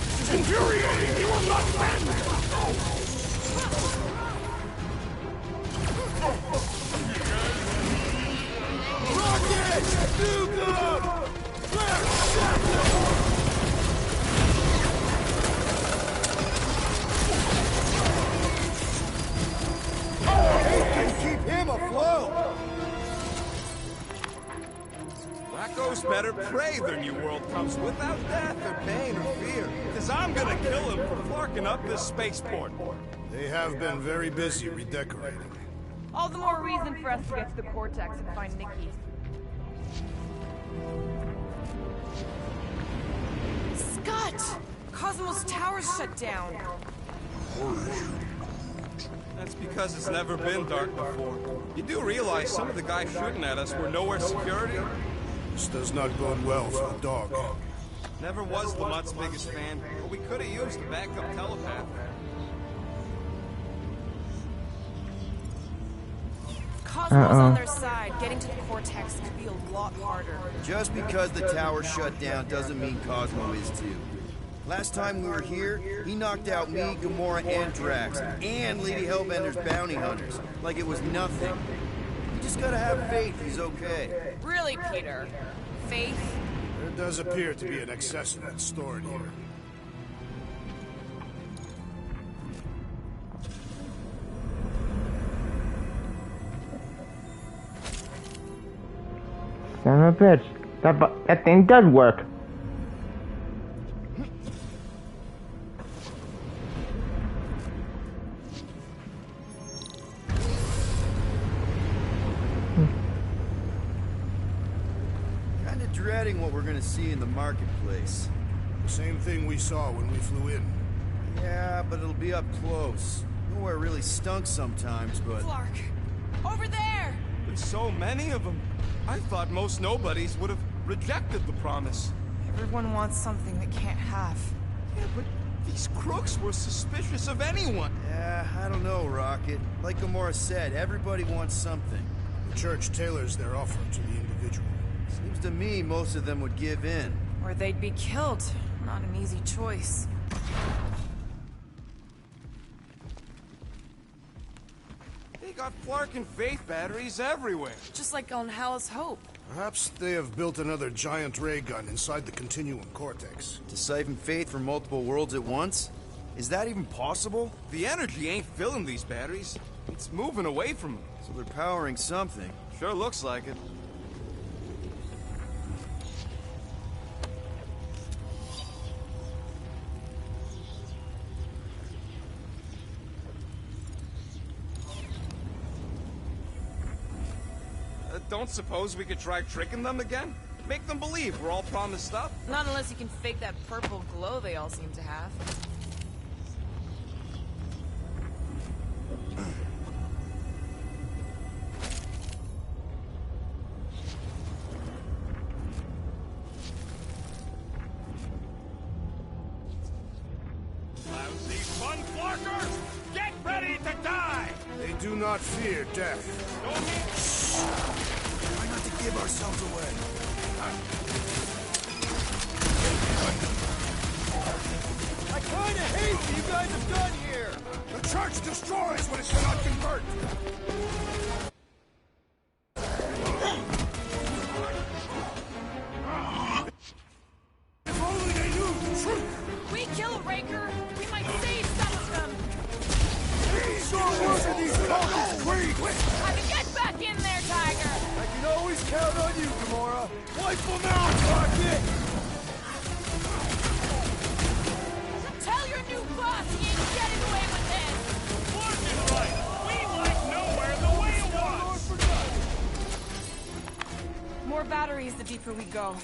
This is infuriating! You will not bend! Rocket! Nuke! Keep him afloat! Racco's better prey than New World comes without death or pain or fear. Because I'm gonna kill him for flarking up this spaceport. They have been very busy redecorating. All the more reason for us to get to the Cortex and find Nikki. Scott! Cosmos Tower's shut down. That's because it's never been dark before. You do realize some of the guys shooting at us were nowhere security? This does not bode well for the dog. Never was the Mutt's biggest fan, but we could have used a backup telepath. Cosmo's on their side. Getting to the Cortex could be a lot harder. Just because the tower shut down doesn't mean Cosmo is too. Last time we were here, he knocked out me, Gamora, and Drax, and Lady Hellbender's bounty hunters, like it was nothing. You just gotta have faith he's okay. Really, Peter? Faith? There does appear to be an excess of that stored here. Son of a bitch. That thing does work. Kinda dreading what we're gonna see in the marketplace. The same thing we saw when we flew in. Yeah, but it'll be up close. Nowhere really stunk sometimes, but... Flark! Over there! There's so many of them. I thought most nobodies would have rejected the promise. Everyone wants something they can't have. Yeah, but these crooks were suspicious of anyone. Yeah, I don't know, Rocket. Like Gamora said, everybody wants something. The church tailors their offer to the individual. Seems to me most of them would give in. Or they'd be killed. Not an easy choice. They got Flark and Faith batteries everywhere. Just like on Hal's Hope. Perhaps they have built another giant ray gun inside the Continuum Cortex. To siphon Faith from multiple worlds at once? Is that even possible? The energy ain't filling these batteries. It's moving away from them. So they're powering something. Sure looks like it. Don't suppose we could try tricking them again? Make them believe we're all promised stuff? Not unless you can fake that purple glow they all seem to have. These fun flarkers, get ready to die! They do not fear death. Try not to give ourselves away. I kinda hate what you guys have done here! The church destroys what it cannot convert. If only they knew the truth. We kill Raker, we might save some of them. These words are these cultists breed with. Have to get back in there, Tiger. I can always count on you, Gamora. Wipe them out, Rocket! Tell your new boss he ain't getting away with this. Clark is right. We like nowhere the way it was. More batteries the deeper we go.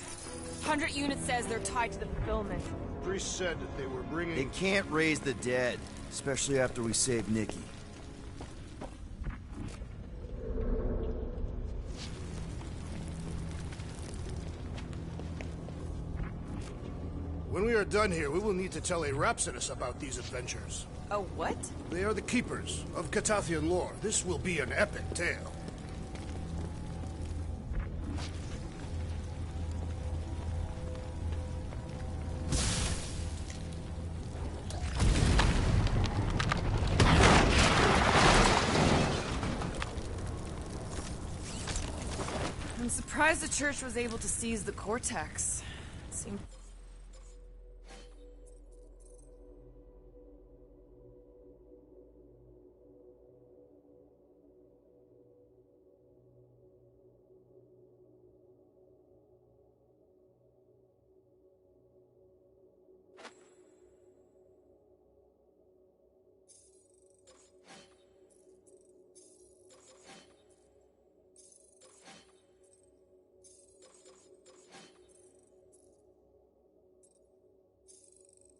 100 units says they're tied to the fulfillment. Priest said that they were bringing... They can't raise the dead, especially after we save Nikki. When we are done here, we will need to tell a Rhapsodus about these adventures. A what? They are the keepers of Catathian lore. This will be an epic tale. I'm surprised the church was able to seize the Cortex. It seemed...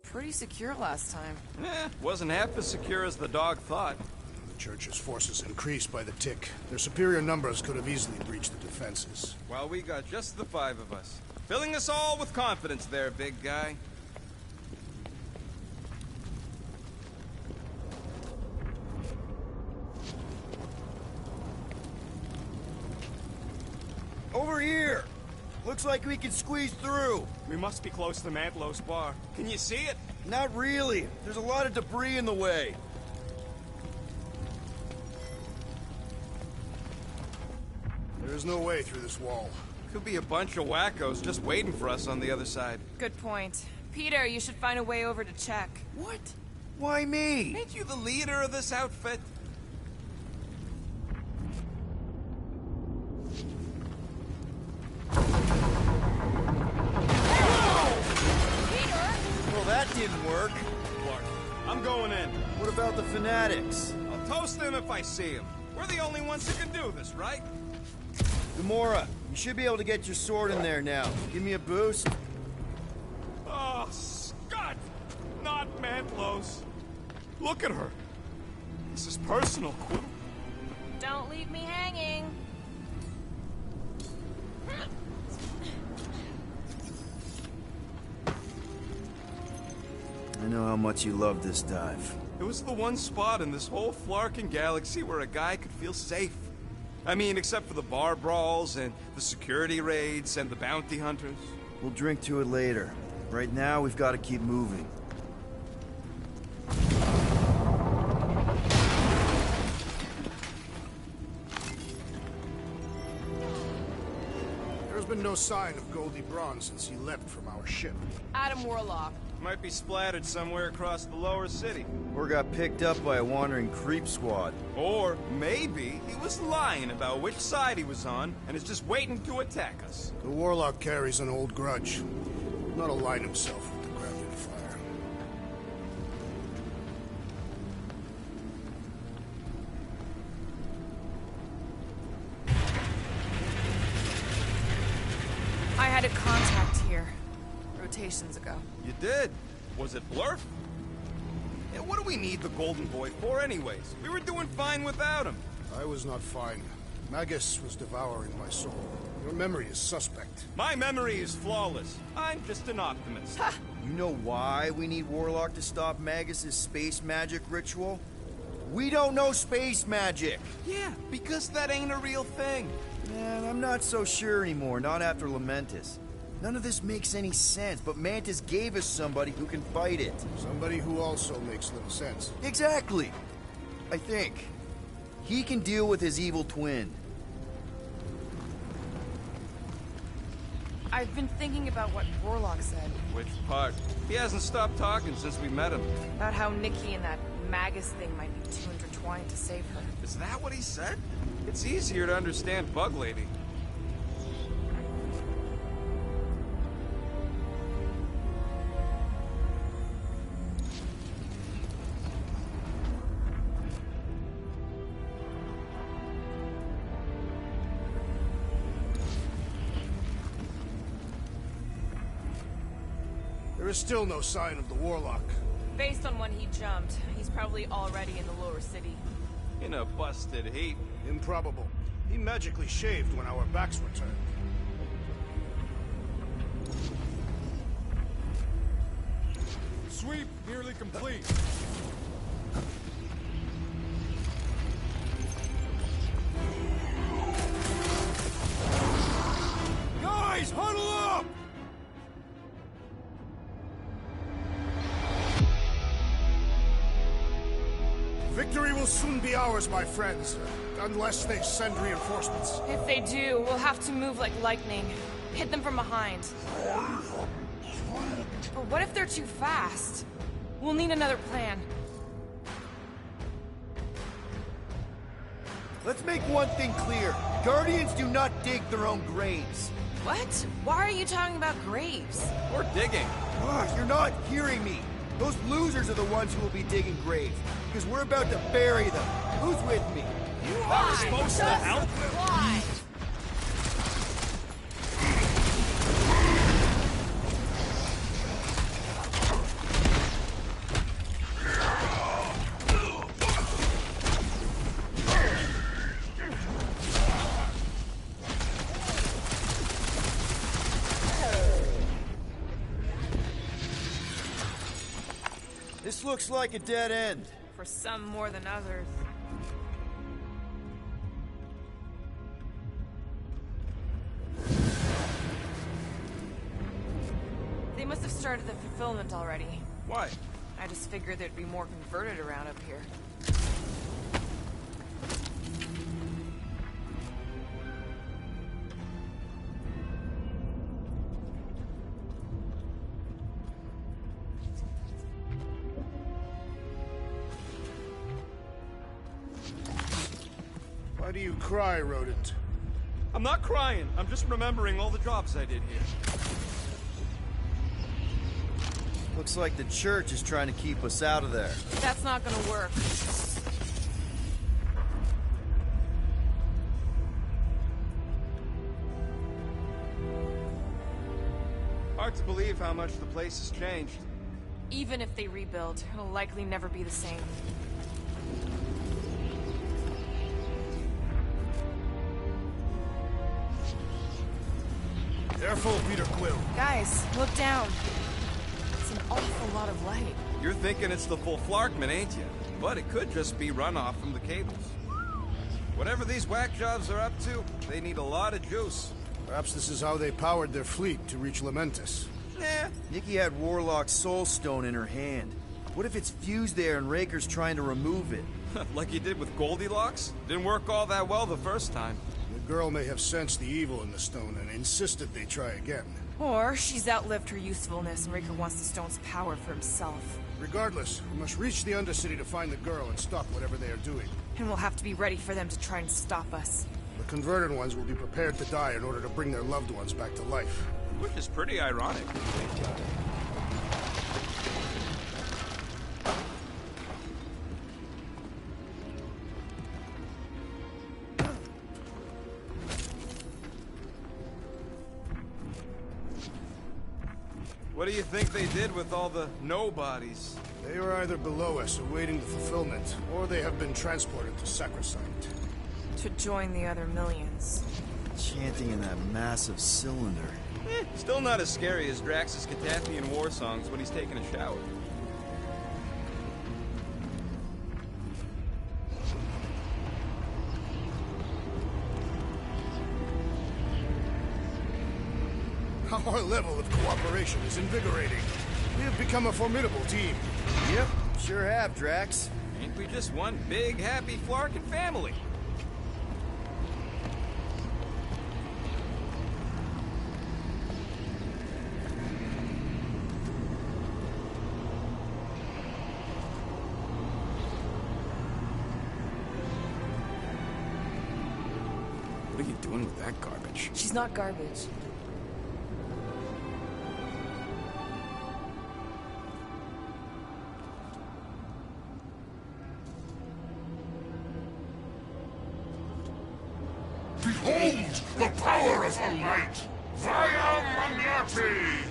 pretty secure last time. Wasn't half as secure as the dog thought. The church's forces increased by the tick. Their superior numbers could have easily breached the defenses. Well, we got just the 5 of us. Filling us all with confidence there, big guy. Over here! Looks like we can squeeze through. We must be close to Mantlo's bar. Can you see it? Not really. There's a lot of debris in the way. There is no way through this wall. Could be a bunch of wackos just waiting for us on the other side. Good point. Peter, you should find a way over to check. What? Why me? Ain't you the leader of this outfit? Well, that didn't work. Clark, I'm going in. What about the fanatics? I'll toast them if I see them. We're the only ones who can do this, right? Gamora, you should be able to get your sword in there now. Give me a boost. Oh, Scott! Not Mantlo's. Look at her. This is personal, Quill. Don't leave me hanging. I know how much you love this dive. It was the one spot in this whole Flarkin galaxy where a guy could feel safe. I mean, except for the bar brawls and the security raids and the bounty hunters. We'll drink to it later. Right now, we've got to keep moving. There's been no sign of Goldie Braun since he left from our ship. Adam Warlock. Might be splattered somewhere across the lower city. Or got picked up by a wandering creep squad. Or maybe he was lying about which side he was on and is just waiting to attack us. The Warlock carries an old grudge. Not align himself with the Graviton Fire. I had a contact here. Rotations ago. You did? Was it Blurf? Yeah, what do we need the Golden Boy for anyways? We were doing fine without him. I was not fine. Magus was devouring my soul. Your memory is suspect. My memory is flawless. I'm just an optimist. Ha! You know why we need Warlock to stop Magus' space magic ritual? We don't know space magic! Yeah, because that ain't a real thing. Man, I'm not so sure anymore, not after Lamentis. None of this makes any sense, but Mantis gave us somebody who can fight it. Somebody who also makes little sense. Exactly! I think. He can deal with his evil twin. I've been thinking about what Warlock said. Which part? He hasn't stopped talking since we met him. About how Nikki and that Magus thing might be too intertwined to save her. Is that what he said? It's easier to understand Bug Lady. There is still no sign of the Warlock. Based on when he jumped, he's probably already in the lower city. In a busted heap. Improbable. He magically shaved when our backs were turned. Sweep nearly complete. Guys, huddle up! Victory will soon be ours, my friends. Unless they send reinforcements. If they do, we'll have to move like lightning. Hit them from behind. But what if they're too fast? We'll need another plan. Let's make one thing clear. Guardians do not dig their own graves. What? Why are you talking about graves? Or digging. You're not hearing me. Those losers are the ones who will be digging graves. Because we're about to bury them. Who's with me? You are supposed to help them. Why? This looks like a dead end. For some more than others. They must have started the fulfillment already. Why? I just figured there'd be more converted around up here. Why do you cry, rodent? I'm not crying. I'm just remembering all the jobs I did here. Looks like the church is trying to keep us out of there. That's not gonna work. Hard to believe how much the place has changed. Even if they rebuild, it'll likely never be the same. Careful, Peter Quill. Guys, look down. It's an awful lot of light. You're thinking it's the full Flarkman, ain't you? But it could just be runoff from the cables. Whatever these whack jobs are up to, they need a lot of juice. Perhaps this is how they powered their fleet to reach Lamentis. Nah. Nikki had Warlock's Soul Stone in her hand. What if it's fused there and Raker's trying to remove it? Like he did with Goldilocks? Didn't work all that well the first time. The girl may have sensed the evil in the stone and insisted they try again. Or she's outlived her usefulness and Raker wants the stone's power for himself. Regardless, we must reach the Undercity to find the girl and stop whatever they are doing. And we'll have to be ready for them to try and stop us. The converted ones will be prepared to die in order to bring their loved ones back to life. Which is pretty ironic. What do you think they did with all the nobodies? They are either below us awaiting the fulfillment, or they have been transported to Sacrosanct. To join the other millions. Chanting in that massive cylinder. Still not as scary as Drax's Catathian war songs when he's taking a shower. Our level of cooperation is invigorating. We have become a formidable team. Yep, sure have, Drax. Ain't we just one big, happy Flarkin family? What are you doing with that garbage? She's not garbage. Behold the power of the light! Via Manati!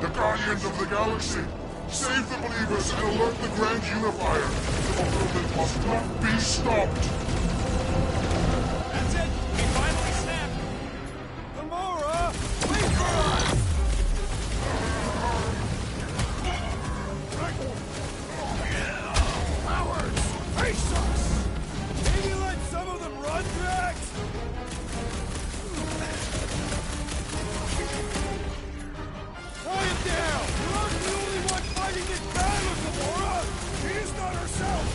The Guardians of the Galaxy! Save the believers and alert the Grand Unifier! The fulfillment must not be stopped! That's it! We finally snapped! Gamora! Wait for us! Cowards! Face us! Maybe let some of them run, Drax? Quiet down! You aren't the only one fighting this battle, Gamora! She is not herself!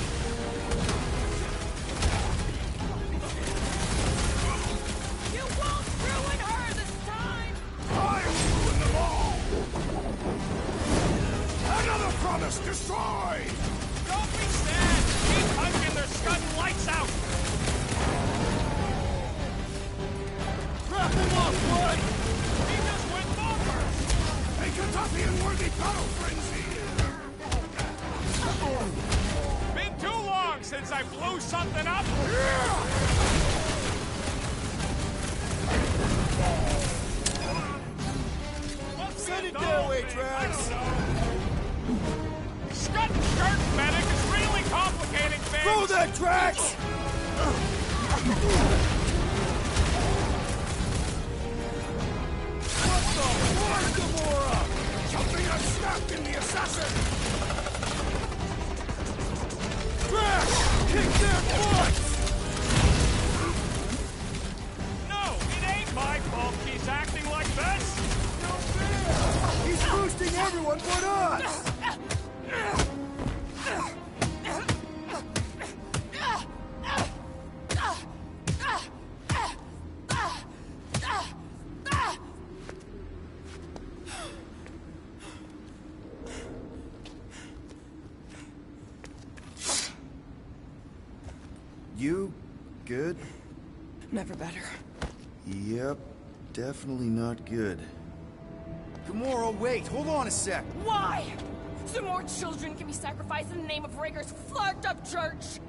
You won't ruin her this time! I'll ruin them all! Another promise destroyed! Don't be sad! Keep punching their scudding lights out! Wrap him up, Blood! He just went bonkers! A Catathian-worthy battle frenzy! Been too long since I blew something up! Send it their way, Drax! Scud and skirt medic is really complicating things! Throw that, Drax! What the fuck, Gamora? Something has snapped in the assassin! Drax! Kick their butts! No, it ain't my fault he's acting like this! No fair! He's boosting everyone but us! You good? Never better. Yep, definitely not good. Gamora, wait! Hold on a sec! Why? So more children can be sacrificed in the name of Raker's flarked up church?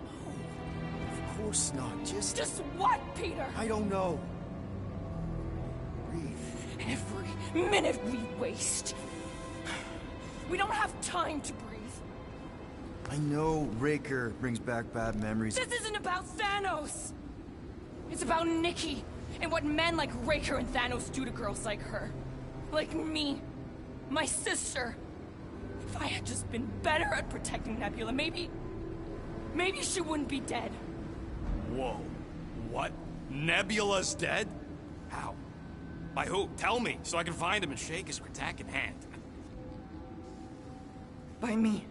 Of course not, just what, Peter? I don't know. Breathe. Every minute we waste. We don't have time to breathe. I know Raker brings back bad memories. This isn't about Thanos! It's about Nikki, and what men like Raker and Thanos do to girls like her. Like me. My sister. If I had just been better at protecting Nebula, maybe she wouldn't be dead. Whoa. What? Nebula's dead? How? By who? Tell me, so I can find him and shake his Kratak in hand. By me.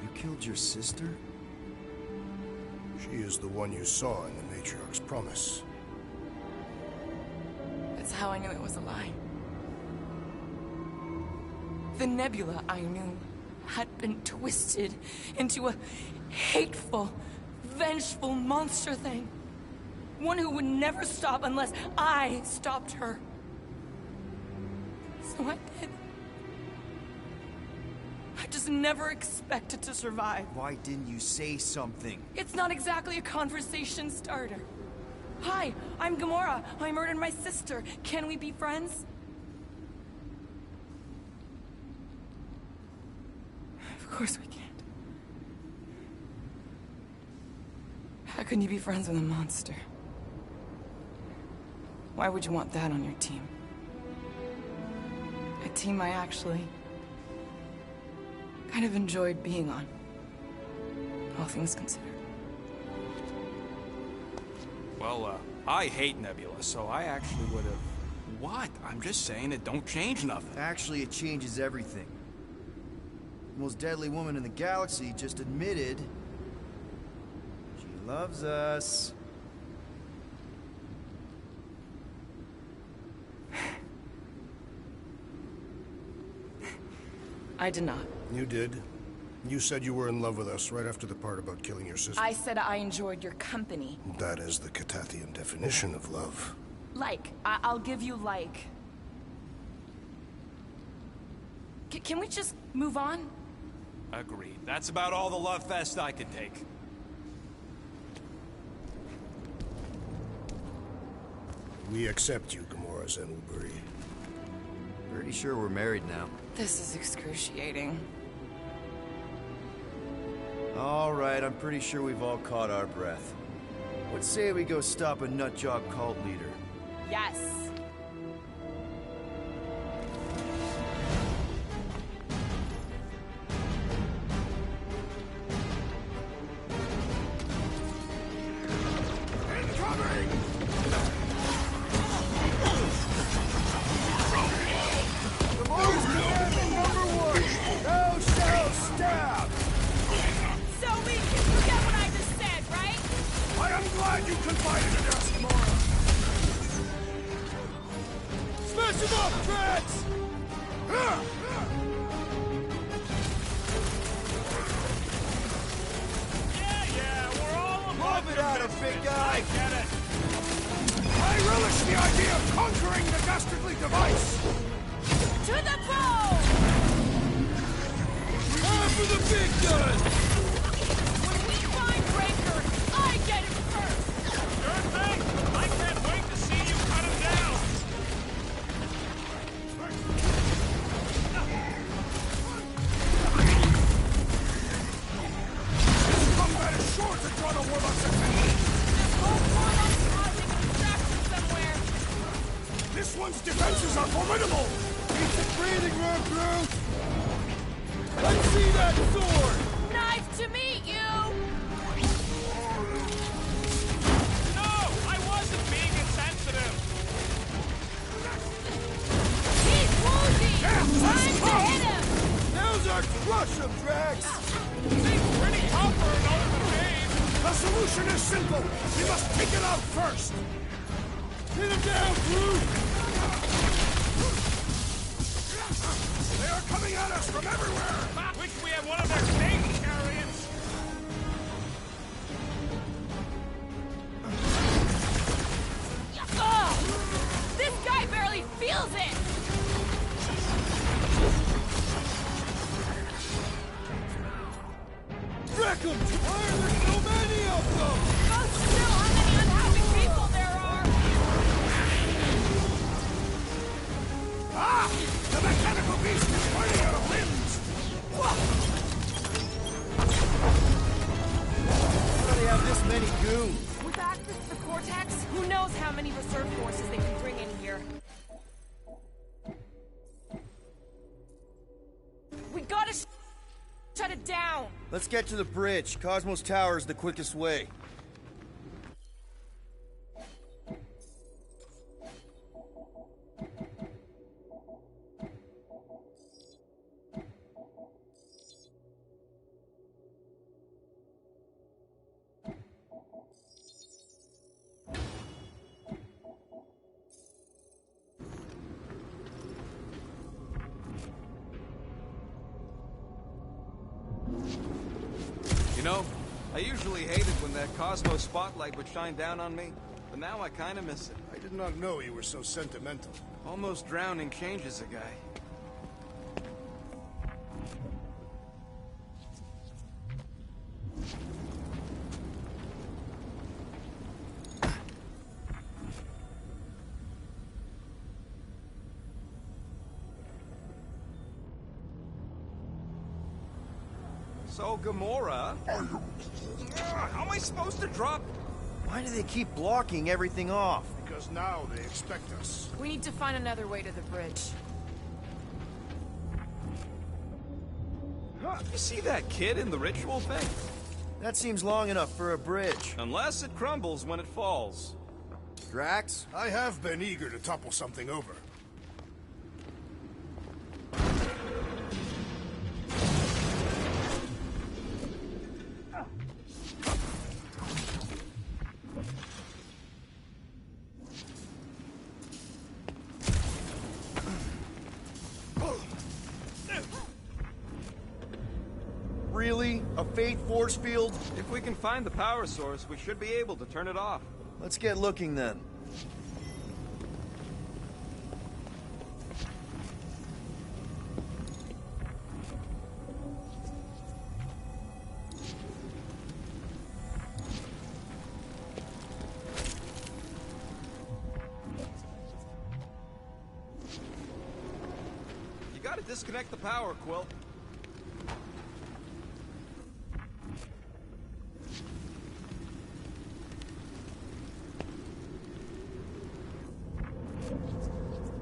You killed your sister? She is the one you saw in the Matriarch's promise. That's how I knew it was a lie. The Nebula I knew had been twisted into a hateful, vengeful monster thing. One who would never stop unless I stopped her. So I did. I just never expected to survive. Why didn't you say something? It's not exactly a conversation starter. Hi, I'm Gamora. I murdered my sister. Can we be friends? Of course we can't. How can you be friends with a monster? Why would you want that on your team? A team I actually kind of enjoyed being on, all things considered. Well, I hate Nebula, so I actually would have... What? I'm just saying it don't change nothing. Actually, it changes everything. The most deadly woman in the galaxy just admitted she loves us. I did not. You did. You said you were in love with us right after the part about killing your sister. I said I enjoyed your company. That is the Catathian definition of love. Like. I'll give you like. Can we just move on? Agreed. That's about all the love fest I could take. We accept you, Gamora Zenuburi. Pretty sure we're married now. This is excruciating. All right, I'm pretty sure we've all caught our breath. Let's say we go stop a nutjob cult leader. Yes. Let's get to the bridge. Cosmos Tower is the quickest way. You know, I usually hated when that Cosmos spotlight would shine down on me, but now I kinda miss it. I did not know you were so sentimental. Almost drowning changes a guy. So, Gamora... how am I supposed to drop... Why do they keep blocking everything off? Because now they expect us. We need to find another way to the bridge. You see that kid in the ritual thing? That seems long enough for a bridge. Unless it crumbles when it falls. Drax? I have been eager to topple something over. Really? A Fate force field? If we can find the power source, we should be able to turn it off. Let's get looking then. You gotta disconnect the power, Quill.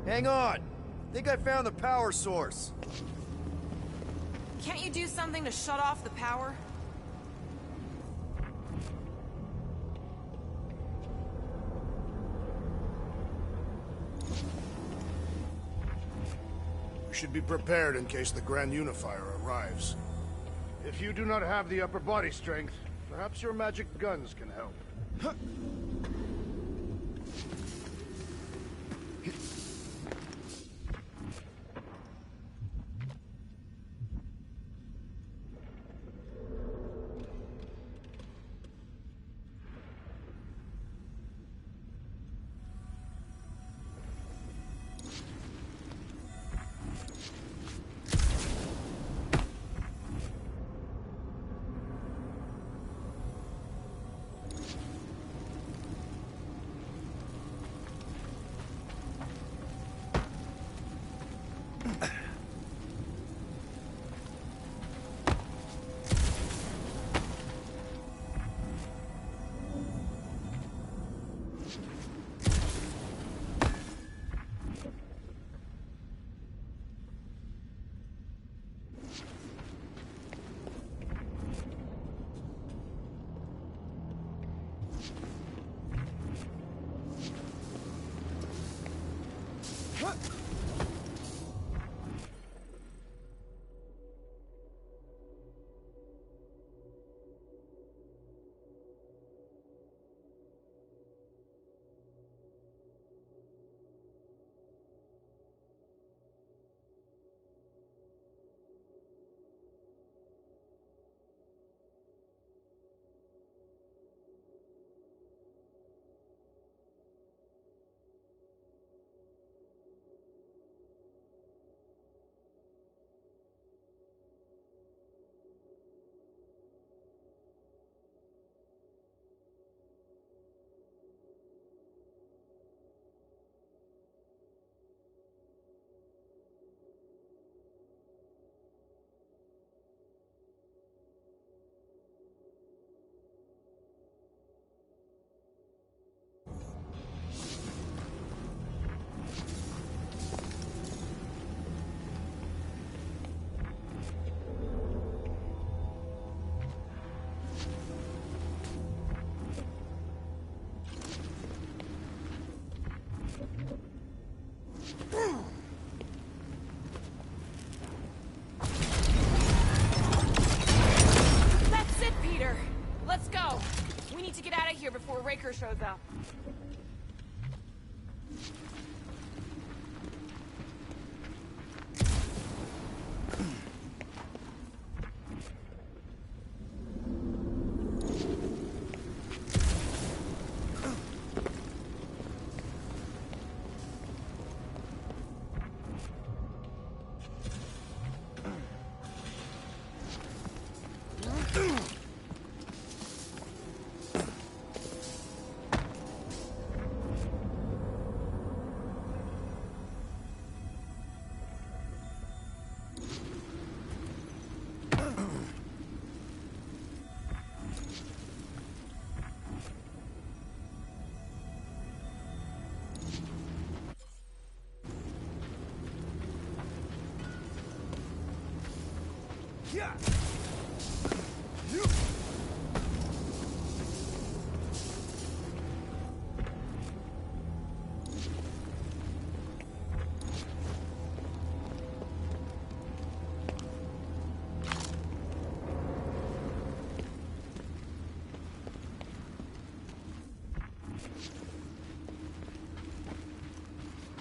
Hang on! Think I found the power source. Can't you do something to shut off the power? We should be prepared in case the Grand Unifier arrives. If you do not have the upper body strength, perhaps your magic guns can help.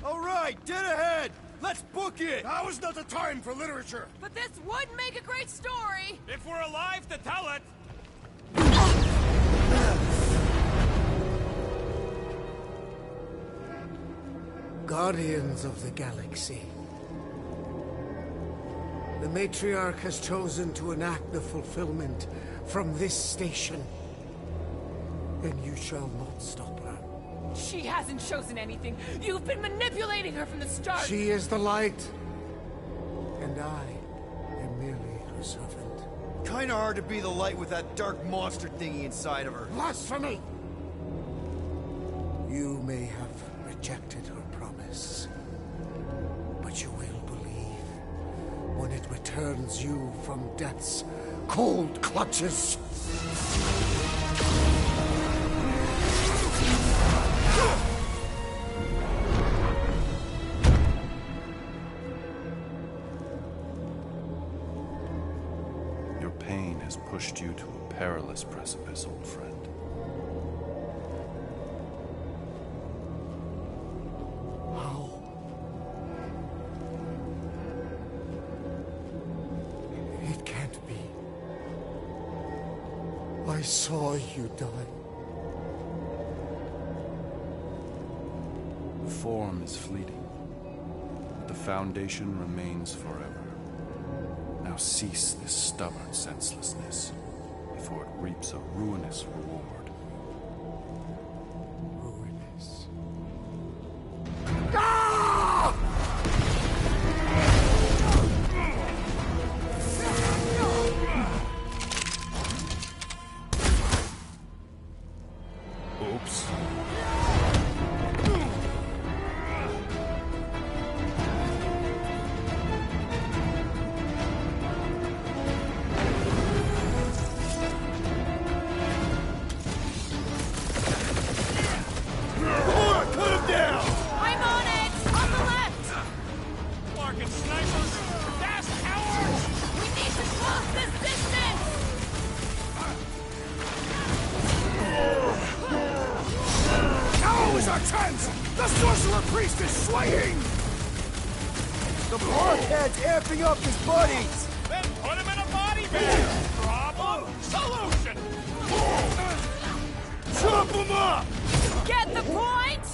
All right, dead ahead! Let's book it! Now is not the time for literature! But this would make a great story! If we're alive to tell it! Guardians of the Galaxy. The Matriarch has chosen to enact the fulfillment from this station. And you shall not stop her. She hasn't chosen anything. You've been manipulating her from the start. She is the light. And I am merely her servant. Kinda hard to be the light with that dark monster thingy inside of her. Blasphemy! You may have rejected her promise, but you will believe when it returns you from death's cold clutches. Your pain has pushed you to a perilous precipice, old friend. It can't be. I saw you die. Form is fleeting, but the foundation remains forever. Now cease this stubborn senselessness, before it reaps a ruinous reward. Ruinous. Oops. The sorcerer priest is swaying! The blockhead's amping up his buddies! Then put him in a body bag! Problem? Solution! Chop him up! Get the point?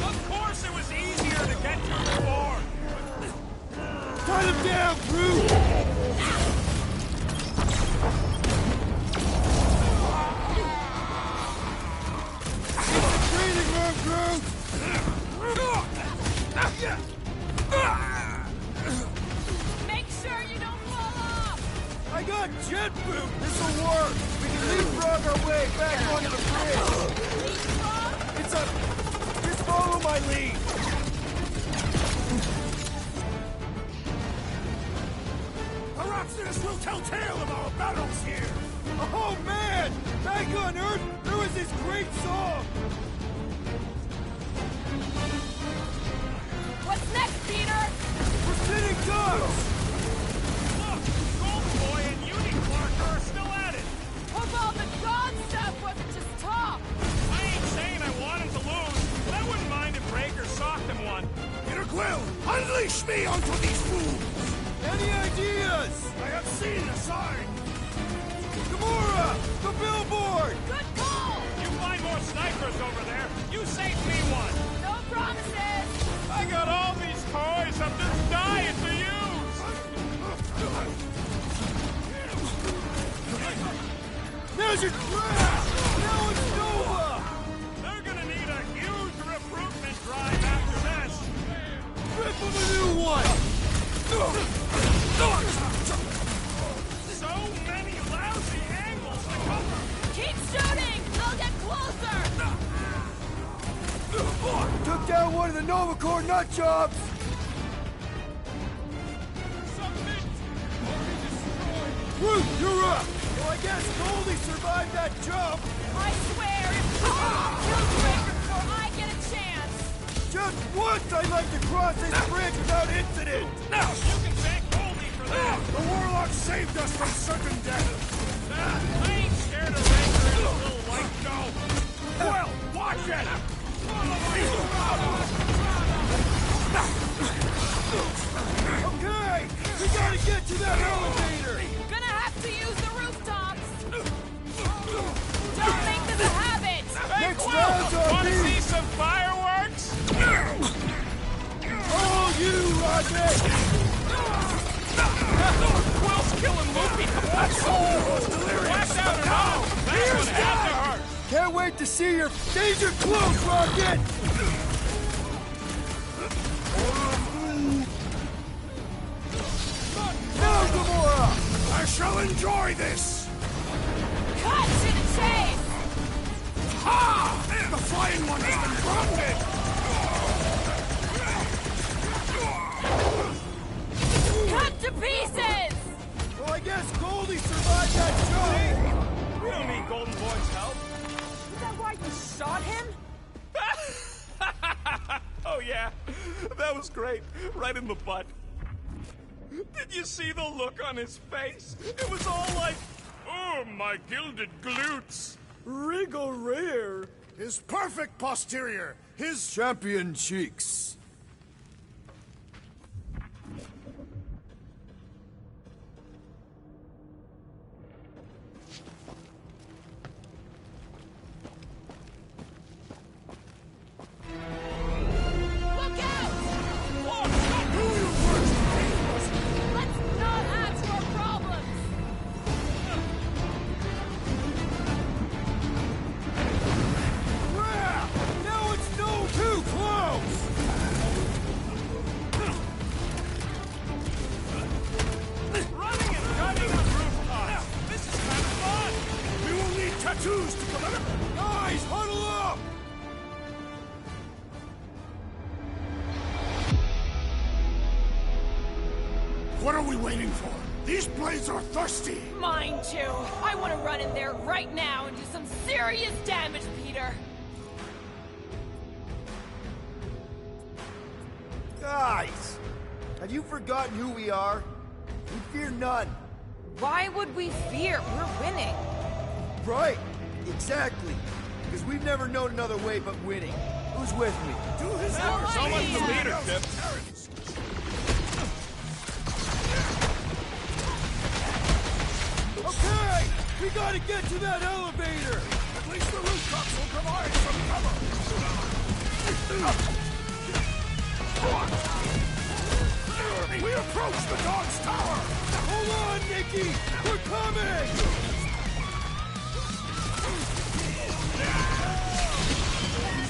Of course it was easier to get to before! Cut him down, Groot! Make sure you don't fall off! I got jet boot! This'll work! We can leapfrog our way back onto the bridge! It's a... Just follow my lead! Perhaps this will tell tale of our battles here! Oh man! Back on Earth, there was this great song! What's next, Peter? We're sitting ducks! Look! Golden Boy and Unicorn are still at it! Hope all the god stuff wasn't just talk! I ain't saying I want him to lose, but I wouldn't mind if Breaker socked him one. Peter Quill, unleash me onto these fools! Any ideas? I have seen a sign! Gamora! The billboard! Good call! You find more snipers over there, you save me one! No promises! I got all these toys I'm just dying to use! Now's your crash! Now it's Nova! They're gonna need a huge recruitment drive after this! Rip them a new one! So many lousy angles to cover! Keep shooting! They'll get closer! Took down one of the Nova Corps nut jobs! Ruth, you're up! Well, I guess Goldie survived that jump! I swear, if someone kills Raker before I get a chance! Just once I'd like to cross this bridge without incident! Now, you can thank Goldie for that! The Warlock saved us from certain death! I ain't scared of Raker and his little white dough! Well, watch it! Okay! We gotta get to that elevator! Gonna have to use the rooftops! Don't make this a habit! Hey, Next Quill! round's on Wanna me. see some fireworks? Oh, you, Rocket! Quill's killing Loopy! Blacked out and all! That's what had to hurt! Can't wait to see your danger close, Rocket! Now, Gamora! I shall enjoy this! Cut to the chase! Ha! The flying one has been grounded! Cut to pieces! Well, I guess Goldie survived that jump! We don't need Golden Boy's help. Is that why you shot him? Oh yeah, that was great. Right in the butt. Did you see the look on his face? It was all like, oh, my gilded glutes. Regal rear! His perfect posterior. His Champion cheeks. Look out! Let's not add to our problems! Crap! Now it's no too close! Running and gunning on rooftops. This is kind of fun. We will need tattoos to commemorate. Guys, huddle up! What are we waiting for? These blades are thirsty. Mine too. I want to run in there right now and do some serious damage, Peter. Guys! Have you forgotten who we are? We fear none. Why would we fear? We're winning. Right! Exactly! Because we've never known another way but winning. Who's with me? Do his work. So much for leadership. Okay! We gotta get to that elevator! At least the rooftops will provide some cover. We approach the dog's tower. Hold on, Nikki! We're coming!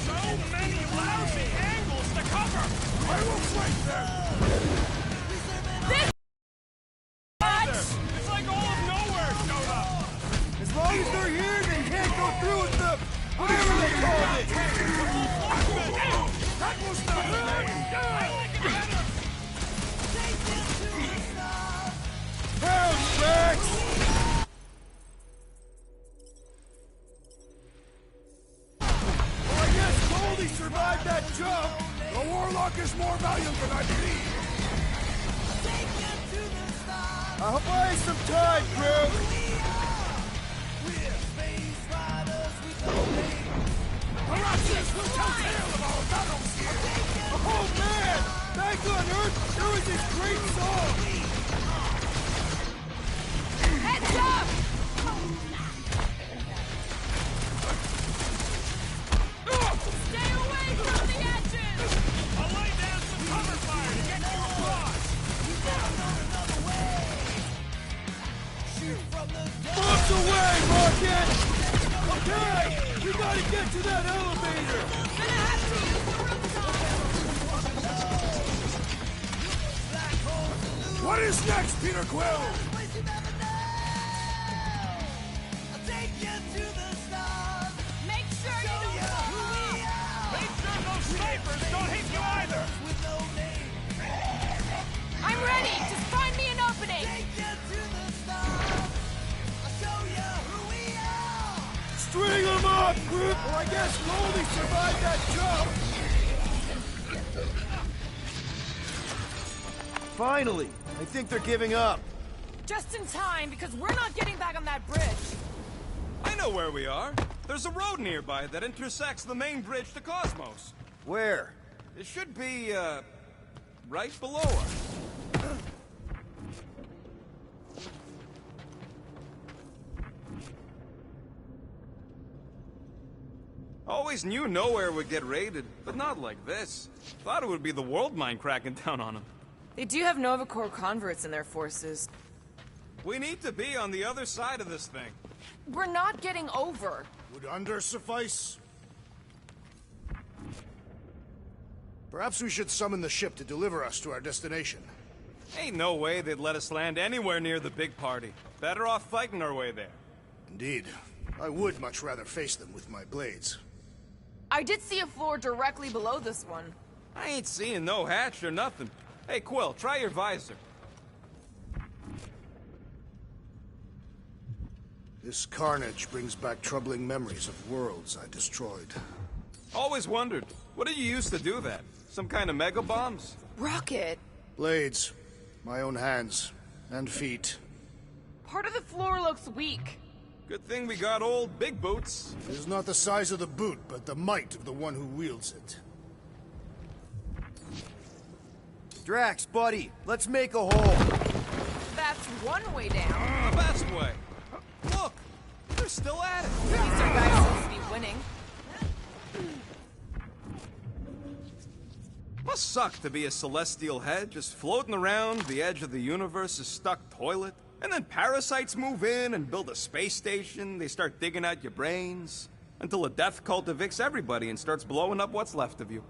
So many lousy angles to cover. I will flank them. This It's like all of nowhere showed up. As long as they're here, they can't go through with the... whatever they called it! That was not the name. Help, Rex! Well, I guess Goldie survived that jump! The Warlock is more valiant than I believe. I'll buy some time, crew! Paraxis will tell tale of our battles here. Oh, man! Back on Earth, there was this great song! heads up! Stay away from the edges! I'll lay down some cover fire to get you across. Bombs away, Rocket! Okay! We gotta get to that elevator! Gonna have to use the rooftop! What is next, Peter Quill? Make sure you don't fall off! Make sure those snipers don't hit you either. I'm ready! Just find me an opening! up, Groot, or I guess Goldie survived that jump! Finally! I think they're giving up. Just in time, because we're not getting back on that bridge. I know where we are. There's a road nearby that intersects the main bridge to Cosmos. Where? It should be, right below us. Always knew nowhere would get raided, but not like this. Thought it would be the world mine cracking down on them. They do have Nova Corps converts in their forces. We need to be on the other side of this thing. We're not getting over. Would under suffice? Perhaps we should summon the ship to deliver us to our destination. Ain't no way they'd let us land anywhere near the big party. Better off fighting our way there. Indeed. I would much rather face them with my blades. I did see a floor directly below this one. I ain't seeing no hatch or nothing. Hey, Quill, try your visor. This carnage brings back troubling memories of worlds I destroyed. Always wondered, what did you use to do that? Some kind of mega bombs? Rocket! Blades. My own hands. And feet. Part of the floor looks weak. Good thing we got old Big Boots. It is not the size of the boot, but the might of the one who wields it. Drax, buddy, let's make a hole. That's one way down. The best way. Look, they're still at it. At least our guy seems to be winning. Must suck to be a celestial head, just floating around the edge of the universe's stuck toilet. And then parasites move in and build a space station. They start digging out your brains. Until a death cult evicts everybody and starts blowing up what's left of you.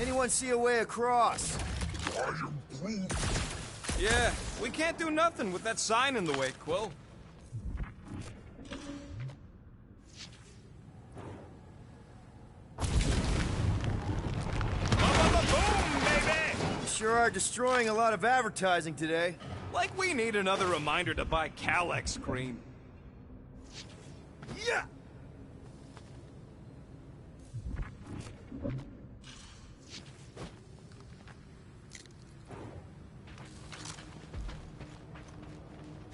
Anyone see a way across? Yeah, we can't do nothing with that sign in the way, Quill. Boom, baby! You sure are destroying a lot of advertising today. Like we need another reminder to buy Calyx cream. Yeah!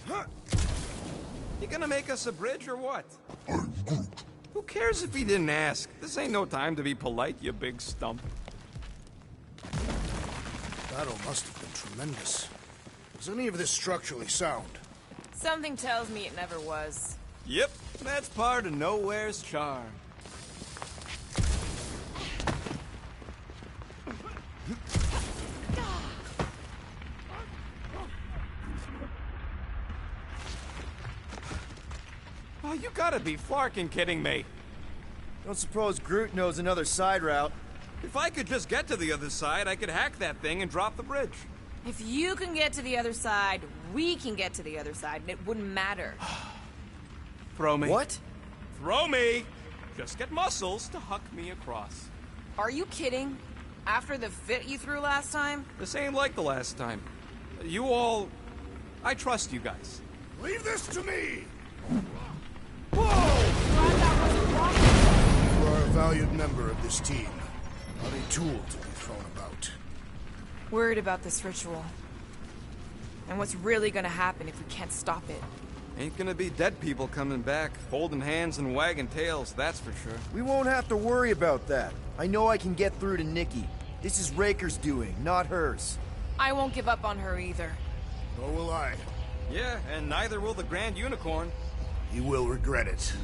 Huh. You gonna make us a bridge or what? Who cares if he didn't ask? This ain't no time to be polite, you big stump. Battle must have been tremendous. Was any of this structurally sound? Something tells me it never was. Yep, that's part of Nowhere's charm. Oh, you gotta be flarkin' kidding me. Don't suppose Groot knows another side route. If I could just get to the other side, I could hack that thing and drop the bridge. If you can get to the other side, we can get to the other side, and it wouldn't matter. Throw me. What? Throw me! Just get muscles to huck me across. Are you kidding? After the fit you threw last time? This ain't like the last time. You all... I trust you guys. Leave this to me! Whoa! Glad that wasn't wrong. You are a valued member of this team. Not a tool to be thrown about. Worried about this ritual. And what's really gonna happen if we can't stop it. Ain't gonna be dead people coming back, holding hands and wagging tails, that's for sure. We won't have to worry about that. I know I can get through to Nikki. This is Raker's doing, not hers. I won't give up on her either. Nor will I. Yeah, and neither will the Grand Unicorn. He will regret it.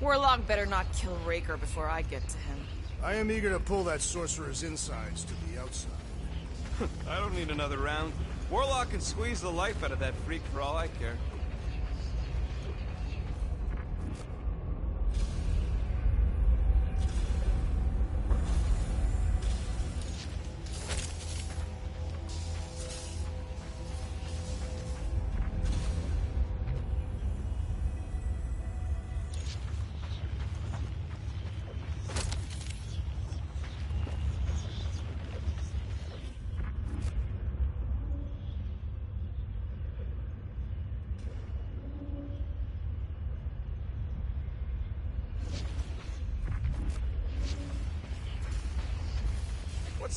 Warlock better not kill Raker before I get to him. I am eager to pull that sorcerer's insides to the outside. I don't need another round. Warlock can squeeze the life out of that freak for all I care.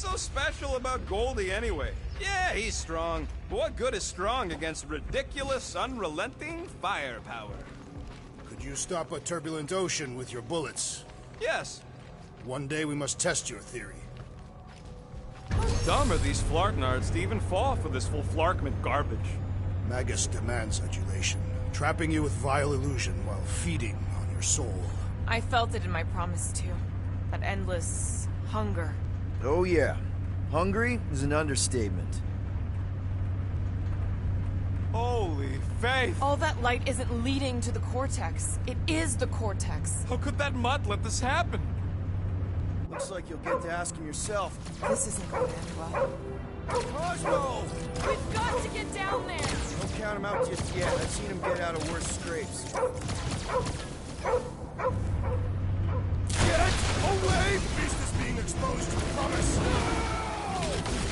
What's so special about Goldie anyway? Yeah, he's strong. But what good is strong against ridiculous, unrelenting firepower? Could you stop a turbulent ocean with your bullets? Yes. One day we must test your theory. How dumb are these Flarknards to even fall for this full Flarkment garbage? Magus demands adulation, trapping you with vile illusion while feeding on your soul. I felt it in my promise too. That endless hunger. Oh yeah. Hungry is an understatement. Holy faith! All that light isn't leading to the Cortex. It is the Cortex. How could that mutt let this happen? Looks like you'll get to ask him yourself. This isn't going to end well. Cosmo! We've got to get down there! Don't count him out just yet. I've seen him get out of worse scrapes. Get away! The beast is being exposed to the promise.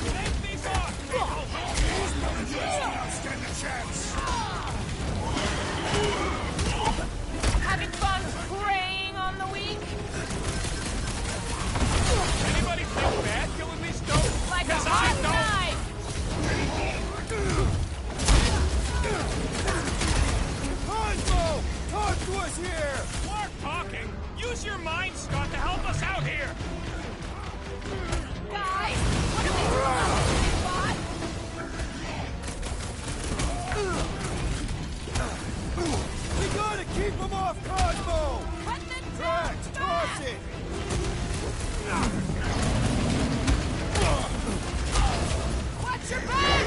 Take these off! These militaries do not stand a chance. Having fun preying on the weak? Anybody feel bad killing these stones? Like a hot knife! Cosmo! Talk to us here! More talking! Use your mind, Scott, to help us out here! Guys! What are we doing? Spot? We gotta keep him off Cosmo! Cut them Drax, down! toss it! Watch your back!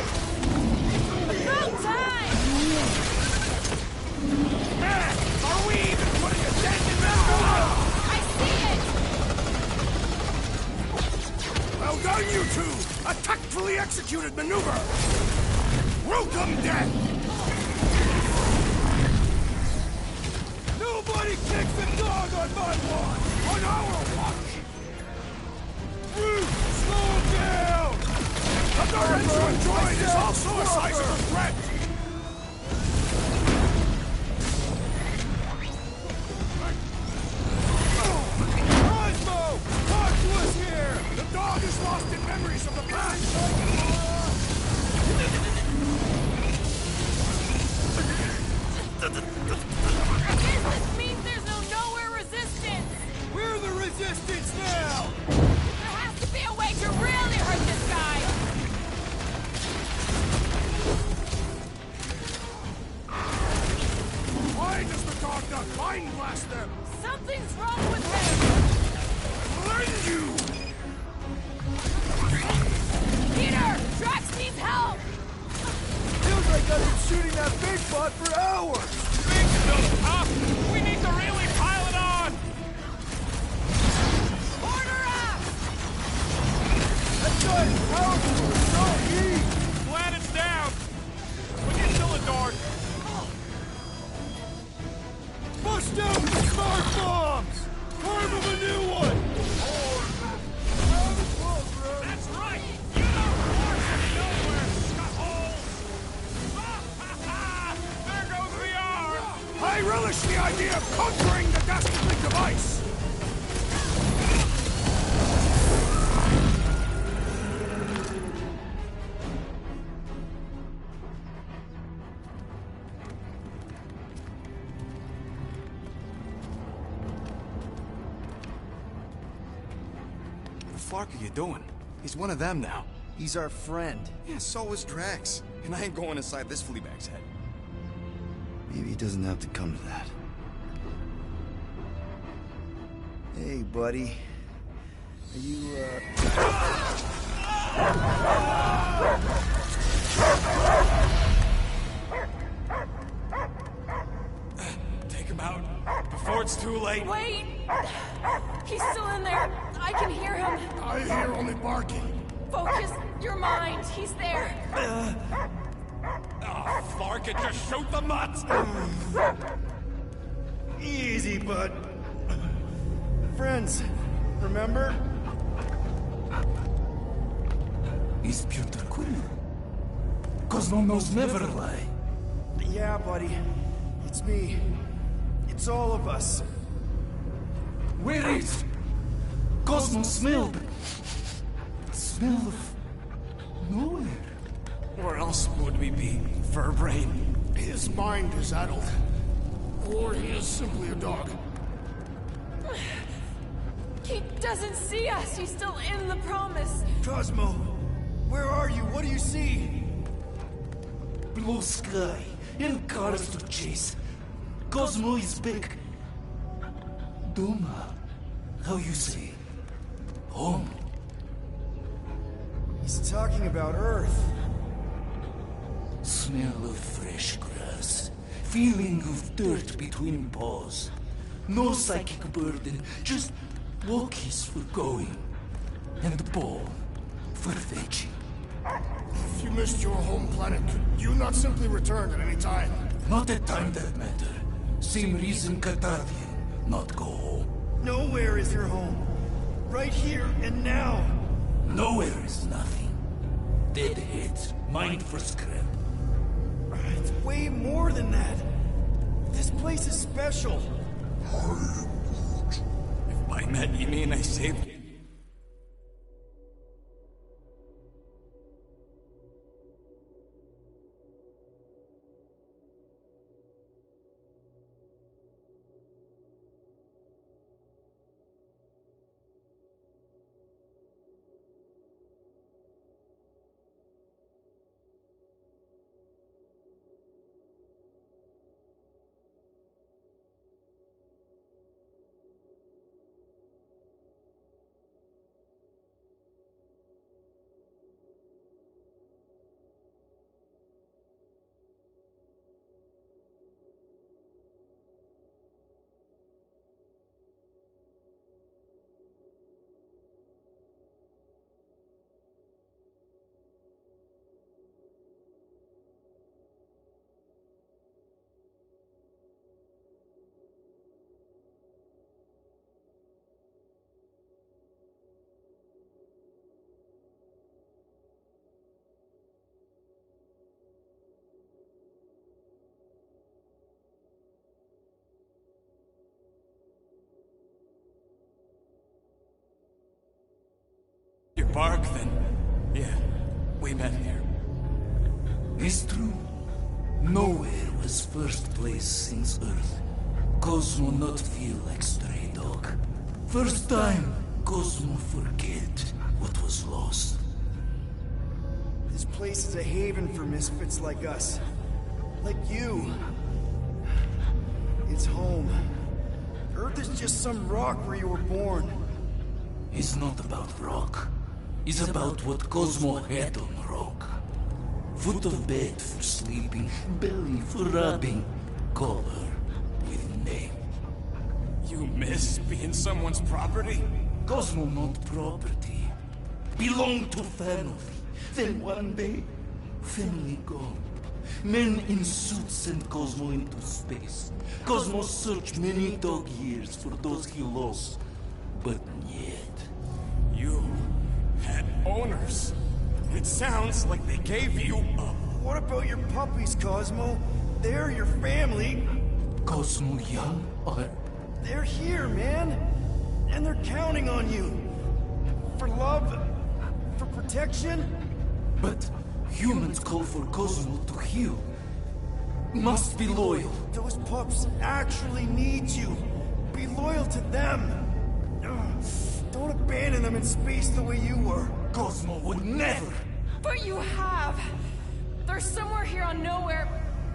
About time! Are we even putting a dent in this one? I see it! Well done, you two! A tactfully executed maneuver! Welcome, death! Nobody kicks the dog on my watch! On our watch! Slow him down! The Gargantuan droid is also a sizable threat! Cosmo! Talk to us here! The dog is lost in memories of the past! This means there's no nowhere resistance! We're the resistance now! There has to be a way to really hurt this guy! Why does the dog not mind blast them? Something's wrong with him! Blend you! Peter! Drax needs help! Feels like I've been shooting that big bot for hours! Things still up! We need to really pile it on! Order up! That guy is powerful! So easy! Glad it's down! But you're still a dog. Bust down the smart bombs! Carve him a new one! That's right! You don't force nowhere, scuttholes! There goes the arm! I relish the idea of conquering the dastardly device! What the fuck are you doing? He's one of them now. He's our friend. Yeah, so is Drax. And I ain't going inside this fleabag's head. Maybe it doesn't have to come to that. Hey, buddy. Are you, Take him out before it's too late. Wait! He's still in there. I can hear him. I hear only barking. Focus your mind. He's there. Oh, Flark it, just shoot the nuts! Easy, bud. Friends, remember? Is Peter Quill? Cosmo knows never lie. Yeah, buddy. It's me. It's all of us. Where is Cosmo Smilk? smell of nowhere. Where else would we be, Furbrain? His mind is addled. Or he is simply a dog. He doesn't see us. He's still in the promise. Cosmo, where are you? What do you see? Blue sky and cars to chase. Cosmo is back. Doma, how you say? Home. He's talking about Earth. Smell of fresh grass. Feeling of dirt between paws. No psychic burden, just walkies for going. And the ball for fetching. If you missed your home planet, could you not simply return at any time? Not at time that matter. Same reason Catardian not go home. Nowhere is your home. Right here and now. Nowhere is nothing. Dead heads, mind for scrap. It's way more than that. This place is special. If by that you mean I saved you. Your bark, then? Yeah, we met here. It's true. Nowhere was first place since Earth. Cosmo not feel like stray dog. First time, Cosmo forget what was lost. This place is a haven for misfits like us. Like you. It's home. Earth is just some rock where you were born. It's not about rock. It's about what Cosmo had on rock. Foot of bed for sleeping, belly for rubbing, color with name. You miss being someone's property? Cosmo not property. Belong to family. Then one day, family gone. Men in suits sent Cosmo into space. Cosmo searched many dog years for those he lost. But yet... You had owners. It sounds like they gave you up. What about your puppies, Cosmo? They're your family. Cosmo young or... They're here, man. And they're counting on you. For love, for protection. But humans call for Cosmo to heal. Must be loyal. Those pups actually need you. Be loyal to them. Don't abandon them in space the way you were. Cosmo would never. But you have. They're somewhere here on Nowhere,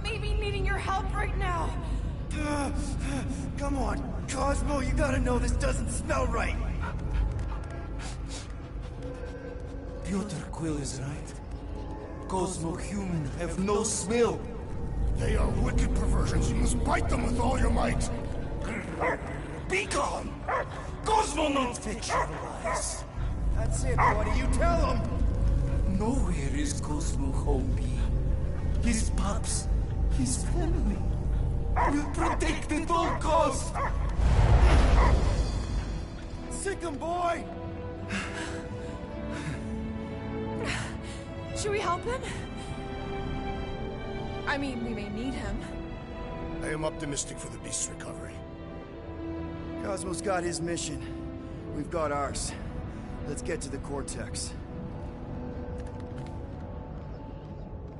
maybe needing your help right now. Come on, Cosmo, you gotta know this doesn't smell right. Piotr Quill is right. Cosmo human have no smell. They are wicked perversions. You must bite them with all your might. Be gone! Cosmo not fit your lies. That's it, buddy. You tell him. Nowhere is Cosmo home be. His pups, his family, will protect at all costs. Sick him, boy! Should we help him? I mean, we may need him. I am optimistic for the beast's recovery. Cosmo's got his mission. We've got ours. Let's get to the Cortex.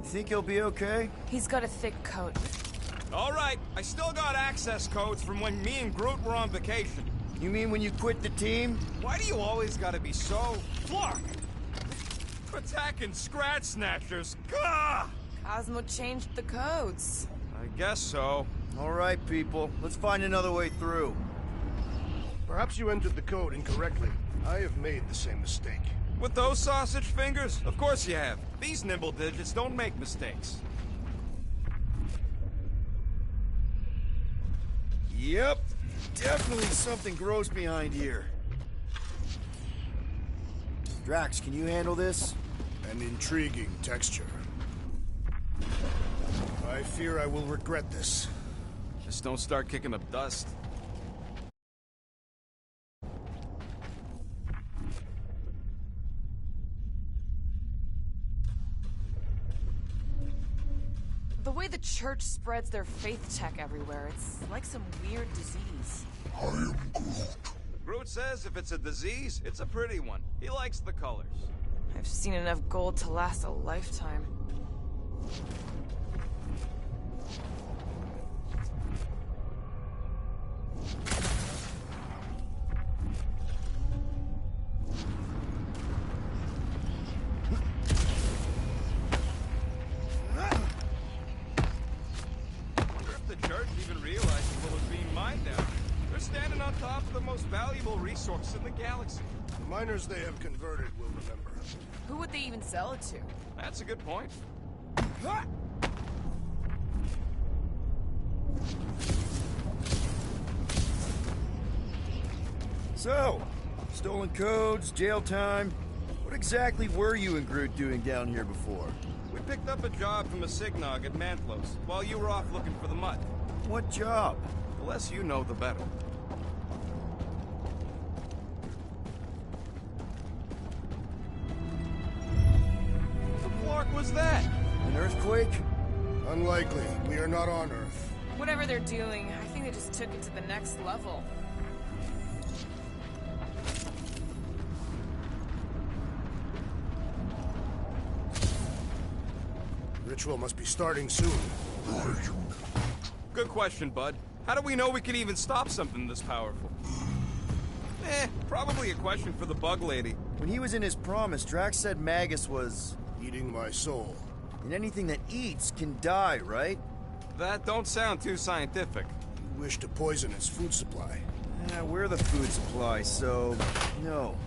think he'll be okay? He's got a thick coat. All right, I still got access codes from when me and Groot were on vacation. You mean when you quit the team? Why do you always gotta be so... Flark! Attacking Scratch Snatchers, gah! Cosmo changed the codes. I guess so. All right, people. Let's find another way through. Perhaps you entered the code incorrectly. I have made the same mistake. With those sausage fingers? Of course you have. These nimble digits don't make mistakes. Yep. Definitely something gross behind here. Drax, can you handle this? An intriguing texture. I fear I will regret this. Just don't start kicking up dust. The way the church spreads their faith tech everywhere, it's like some weird disease. I am Groot. Groot says if it's a disease, it's a pretty one. He likes the colors. I've seen enough gold to last a lifetime. Resource in the galaxy. The miners they have converted will remember. Who would they even sell it to? That's a good point. So, stolen codes, jail time. What exactly were you and Groot doing down here before? We picked up a job from a Signog at Mantlos while you were off looking for the mud. What job? The less you know, the better. What was that? An earthquake? Unlikely. We are not on Earth. Whatever they're doing, I think they just took it to the next level. Ritual must be starting soon. Good question, bud. How do we know we can even stop something this powerful? Probably a question for the bug lady. When he was in his promise, Drax said Magus was... eating my soul. And anything that eats can die, right? That don't sound too scientific. You wish to poison its food supply. Yeah, we're the food supply, so... no.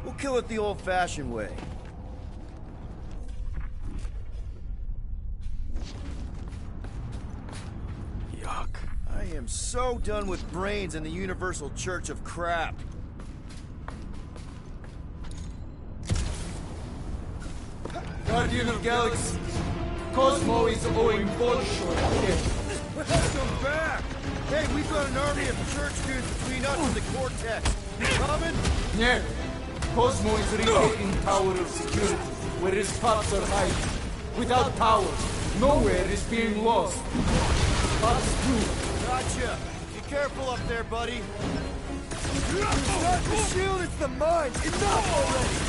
We'll kill it the old-fashioned way. Yuck. I am so done with brains and the Universal Church of Crap. Guardian of Galaxy, Cosmo is owing Bolshoi debt. Welcome back! Hey, we've got an army of church dudes between us and the Cortex. Coming? Yeah. Cosmo is retaking Tower of Security, where his pups are hiding. Without power, nowhere is being lost. Pups too. Gotcha. Be careful up there, buddy. It's not the shield, it's the mine. Enough already!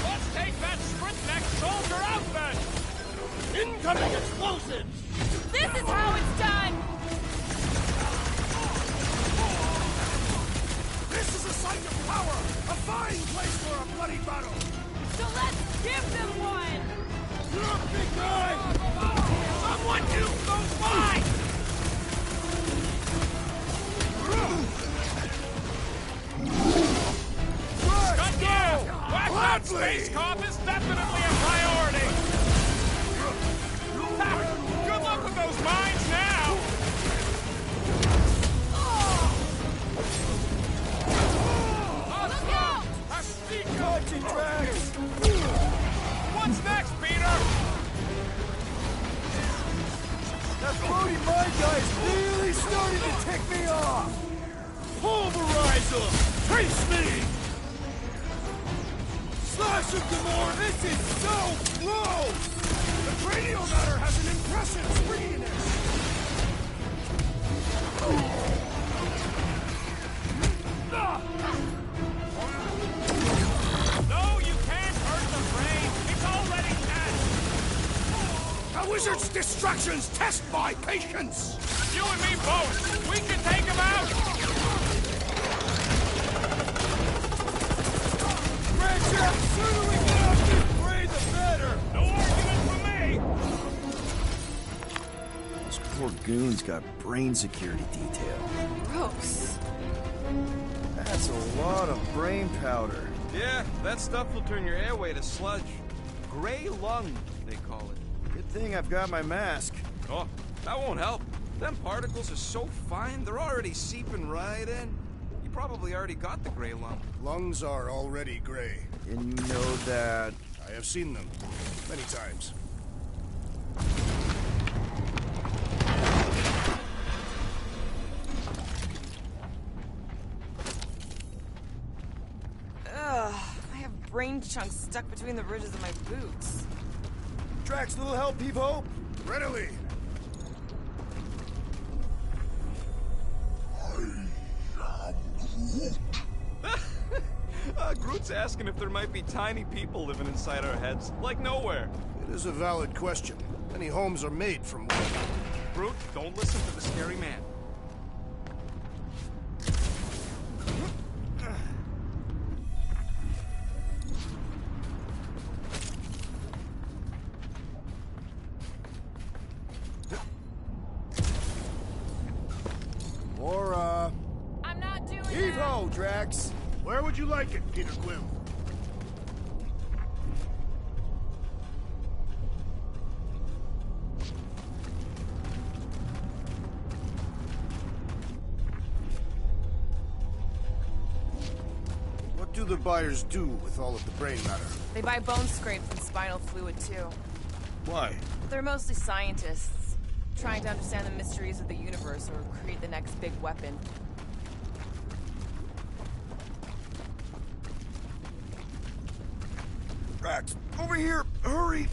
Let's take that sprint-neck soldier out then! Incoming explosives! This is how it's done! This is a site of power! A fine place for a bloody battle! So let's give them one! You're a big guy! Someone use those mines! Cut down! Whack that space cop is definitely a priority! Good luck with those mines now! Look out! A sneak Watching Drax! What's next, Peter? That floaty mine guy is really starting to tick me off! Pulverize them! Taste me! Slash of Gamora! This is so close! The cranial matter has an impressive springiness! No, you can't hurt the brain! It's already dead! wizard's distractions test my patience! You and me both! We can take him out! Rancher, the sooner we get off this parade, the better! No argument from me! Those poor goons got brain security detail. Gross. That's a lot of brain powder. Yeah, that stuff will turn your airway to sludge. Gray lung, they call it. Good thing I've got my mask. Oh, that won't help. Them particles are so fine, they're already seeping right in. You probably already got the gray lung. Lungs are already gray. And you know that... I have seen them. Many times. Ugh, I have brain chunks stuck between the ridges of my boots. Drax, little help, Peep-Hope? Readily! Groot's asking if there might be tiny people living inside our heads, like nowhere. It is a valid question. Many homes are made from wood. Groot, don't listen to the scary man. I'm not doing Heave-ho, Drax! Where would you like it, Peter Quill? What do the buyers do with all of the brain matter? They buy bone scrapes and spinal fluid, too. Why? They're mostly scientists, trying to understand the mysteries of the universe or create the next big weapon. Drax, over here! Hurry!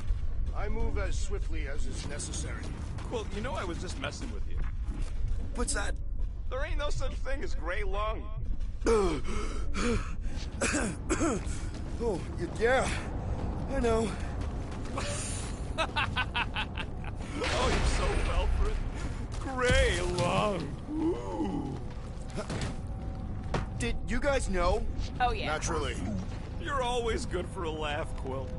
I move as swiftly as is necessary. Well, you know I was just messing with you. What's that? There ain't no such thing as gray lung. Oh, yeah. I know. Oh, you're so well for it. Gray lung. Ooh. Did you guys know? Oh, yeah. Naturally. You're always good for a laugh, Quill.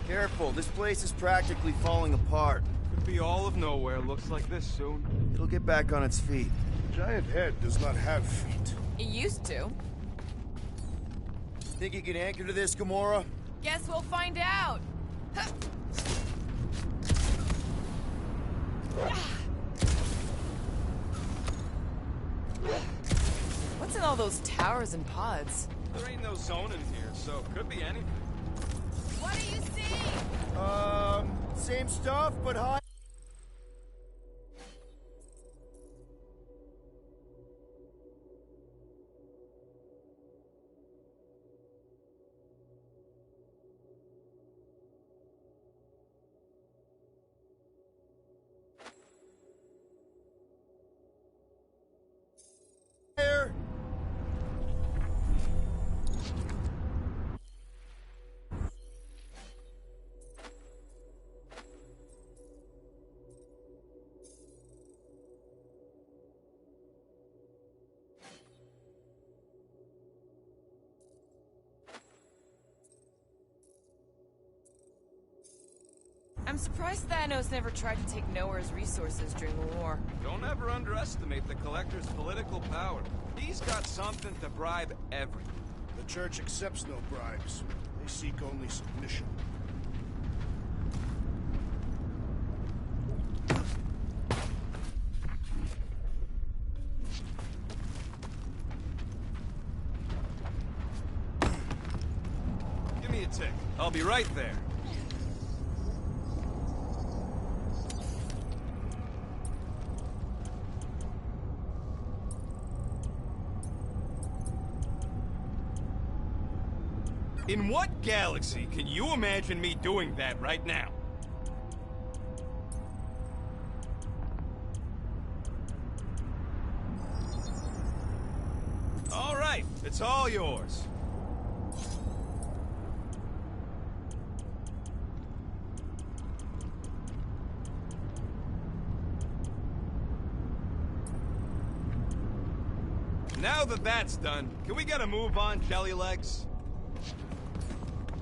Careful, this place is practically falling apart. Could be all of nowhere, looks like this soon. It'll get back on its feet. Giant head does not have feet. It used to. Think you can anchor to this, Gamora? Guess we'll find out. What's in all those towers and pods? There ain't no zone in here, so it could be anything. What do you see? Same stuff, but high. I'm surprised Thanos never tried to take Nowhere's resources during the war. Don't ever underestimate the Collector's political power. He's got something to bribe everyone. The Church accepts no bribes. They seek only submission. Give me a tick. I'll be right there. In what galaxy can you imagine me doing that right now? All right, it's all yours. Now that that's done, can we get a move on, Jellylegs?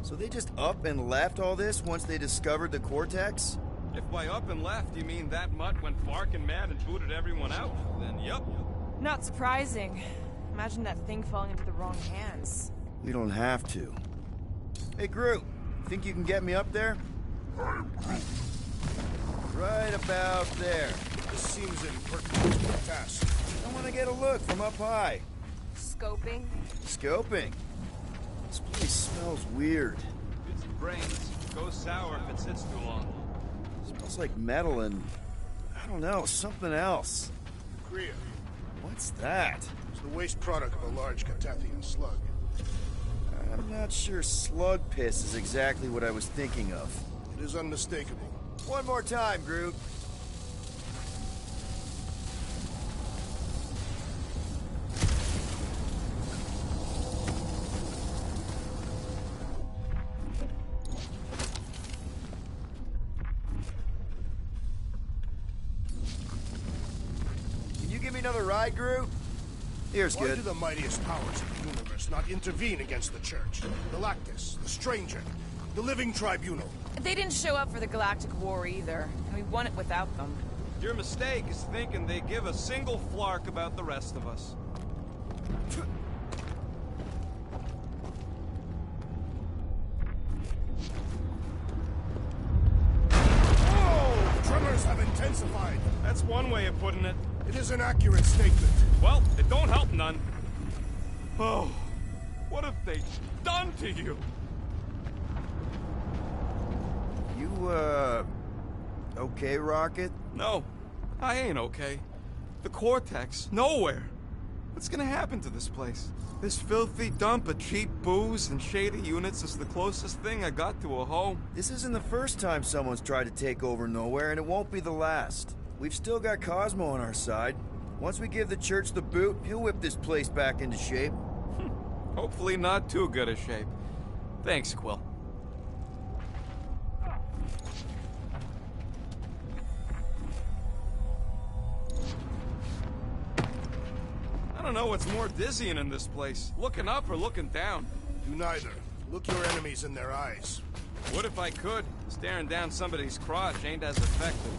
So they just up and left all this once they discovered the Cortex? If by up and left you mean that mutt went barking mad and booted everyone out, then yup. Not surprising. Imagine that thing falling into the wrong hands. We don't have to. Hey, Groot, think you can get me up there? Right about there. This seems impertinent to the task. I want to get a look from up high. Scoping? Scoping? This place smells weird. It's brains. Goes sour if it sits too long. Smells like metal and, I don't know, something else. Kriya. What's that? It's the waste product of a large Catathian slug. I'm not sure slug piss is exactly what I was thinking of. It is unmistakable. One more time, Groot. Can you give me another ride, Groot? Here's Why good. do the mightiest powers of the universe not intervene against the Church? Galactus, the Stranger, the Living Tribunal. They didn't show up for the Galactic War either, and we won it without them. Your mistake is thinking they give a single flark about the rest of us. Oh! The tremors have intensified. That's one way of putting it. It is an accurate statement. Well, it don't help none. Oh, what have they done to you? You, okay, Rocket? No, I ain't okay. The Cortex, nowhere. What's gonna happen to this place? This filthy dump of cheap booze and shady units is the closest thing I got to a home. This isn't the first time someone's tried to take over Nowhere, and it won't be the last. We've still got Cosmo on our side. Once we give the Church the boot, he'll whip this place back into shape. Hopefully not too good a shape. Thanks, Quill. I don't know what's more dizzying in this place. Looking up or looking down. Do neither. Look your enemies in their eyes. What if I could? Staring down somebody's crotch ain't as effective.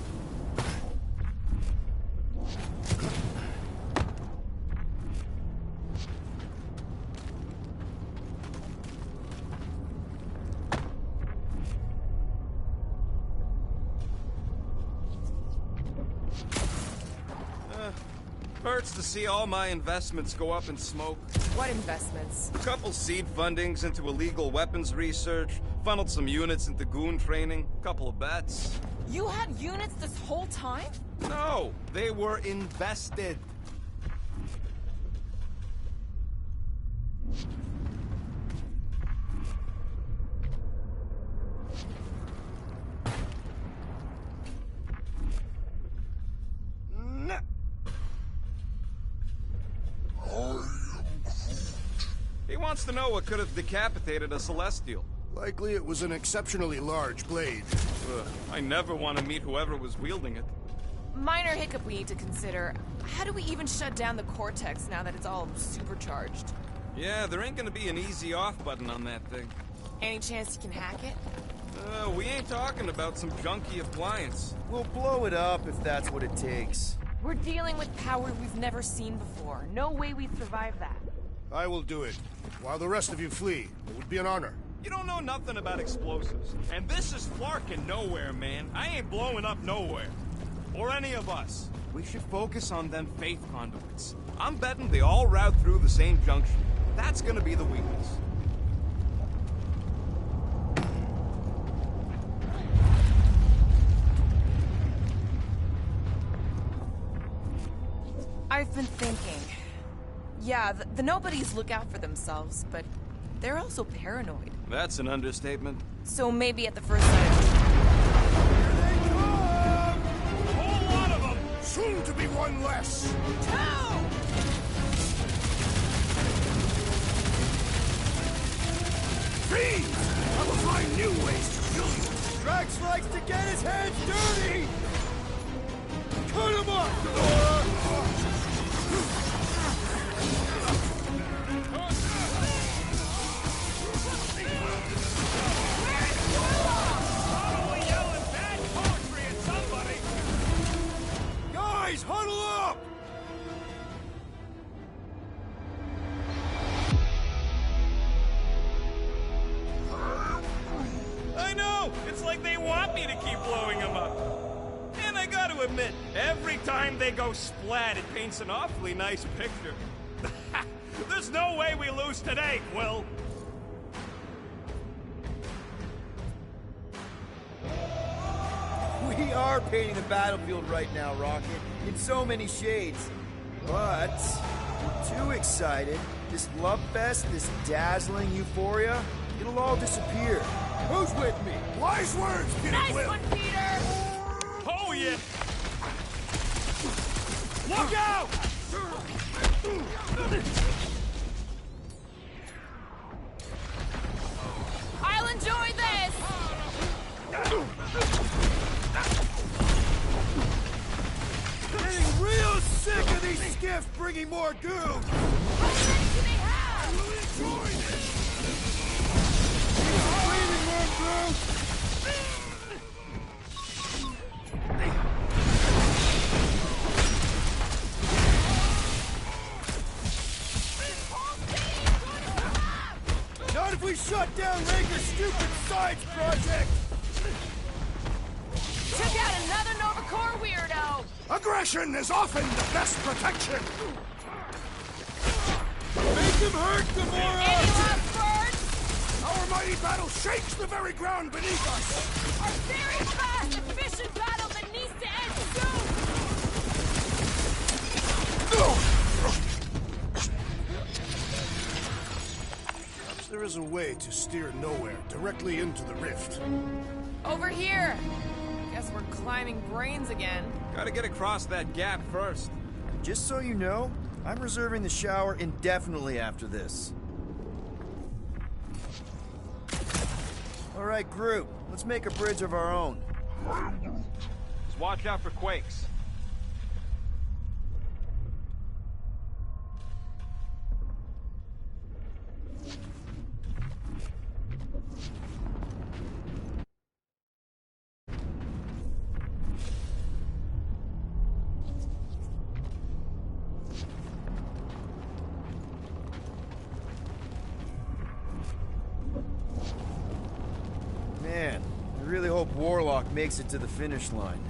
Hurts to see all my investments go up in smoke. What investments? A couple seed fundings into illegal weapons research, funneled some units into goon training, couple of bets. You had units this whole time? No, they were invested. He wants to know what could have decapitated a Celestial. Likely it was an exceptionally large blade. Ugh, I never want to meet whoever was wielding it. Minor hiccup we need to consider. How do we even shut down the Cortex now that it's all supercharged? Yeah, there ain't gonna be an easy off button on that thing. Any chance you can hack it? We ain't talking about some junky appliance. We'll blow it up if that's what it takes. We're dealing with power we've never seen before. No way we'd survive that. I will do it. While the rest of you flee, it would be an honor. You don't know nothing about explosives. And this is Flarkin' Nowhere, man. I ain't blowing up Nowhere. Or any of us. We should focus on them faith conduits. I'm betting they all route through the same junction. That's gonna be the weakness. I've been thinking. Yeah, the nobodies look out for themselves, but they're also paranoid. That's an understatement. So maybe at the first sight Soon to be one less! Fiends! I will find new ways to kill you! Drax likes to get his hands dirty! Cut him up, Ghidorah! like they want me to keep blowing them up. And I gotta admit, every time they go splat, it paints an awfully nice picture. There's no way we lose today, Quill. We are painting the battlefield right now, Rocket, in so many shades. But we're too excited. This love fest, this dazzling euphoria, it'll all disappear. Who's with me? Wise words, Peter Quill! Nice one, Peter! Oh, yeah! Look out! I'll enjoy this! Getting real sick of these skiffs bringing more goo! How many do they have? We'll enjoy this! Breathing room, Drew! Not if we shut down Raker's stupid science project! Took out another Nova Corps weirdo! Aggression is often the best protection! Make him hurt, Gamora! Any last words? Our mighty battle shakes the very ground beneath us! A very fast, efficient battle that needs to end soon! Perhaps there is a way to steer nowhere directly into the rift. Over here! Guess we're climbing brains again. Gotta get across that gap first. Just so you know, I'm reserving the shower indefinitely after this. All right, group, let's make a bridge of our own. Just watch out for quakes. Man, I really hope Warlock makes it to the finish line.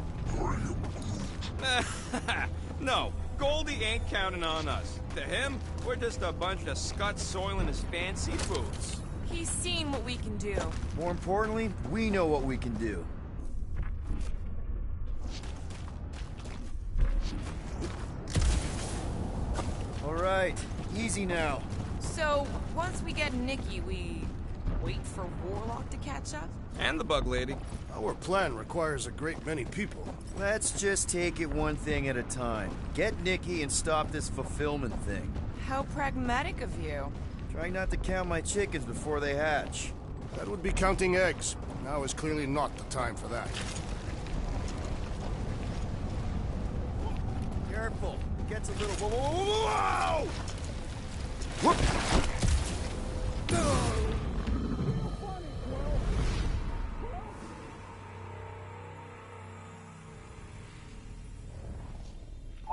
No, Goldie ain't counting on us. To him, we're just a bunch of scuts soiling his fancy boots. He's seen what we can do. More importantly, we know what we can do. All right, easy now. So, once we get Nikki, we wait for Warlock to catch up? And the Bug Lady. Our plan requires a great many people. Let's just take it one thing at a time. Get Nikki and stop this fulfillment thing. How pragmatic of you. Trying not to count my chickens before they hatch. That would be counting eggs. Now is clearly not the time for that. Careful. It gets a little... Whoa! Whoop!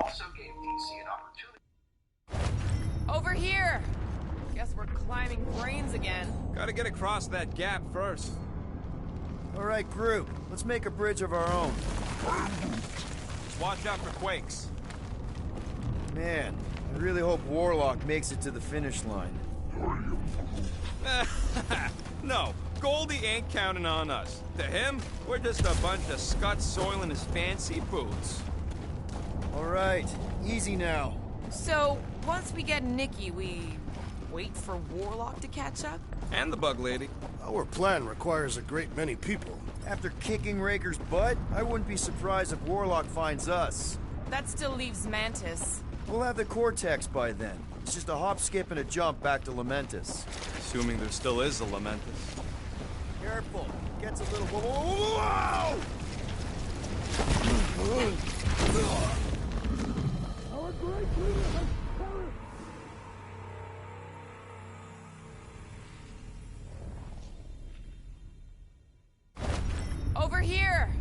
Also gave DC an opportunity. Over here! Guess we're climbing brains again. Gotta get across that gap first. All right, group. Let's make a bridge of our own. Just watch out for quakes. Man, I really hope Warlock makes it to the finish line. No, Goldie ain't counting on us. To him, we're just a bunch of scuts soiling his fancy boots. All right, easy now. So, once we get Nikki, we wait for Warlock to catch up? And the Bug Lady. Our plan requires a great many people. After kicking Raker's butt, I wouldn't be surprised if Warlock finds us. That still leaves Mantis. We'll have the Cortex by then. It's just a hop, skip, and a jump back to Lamentus. Assuming there still is a Lamentus. Careful. Gets a little... Whoa! Our great leader has perished. Over here!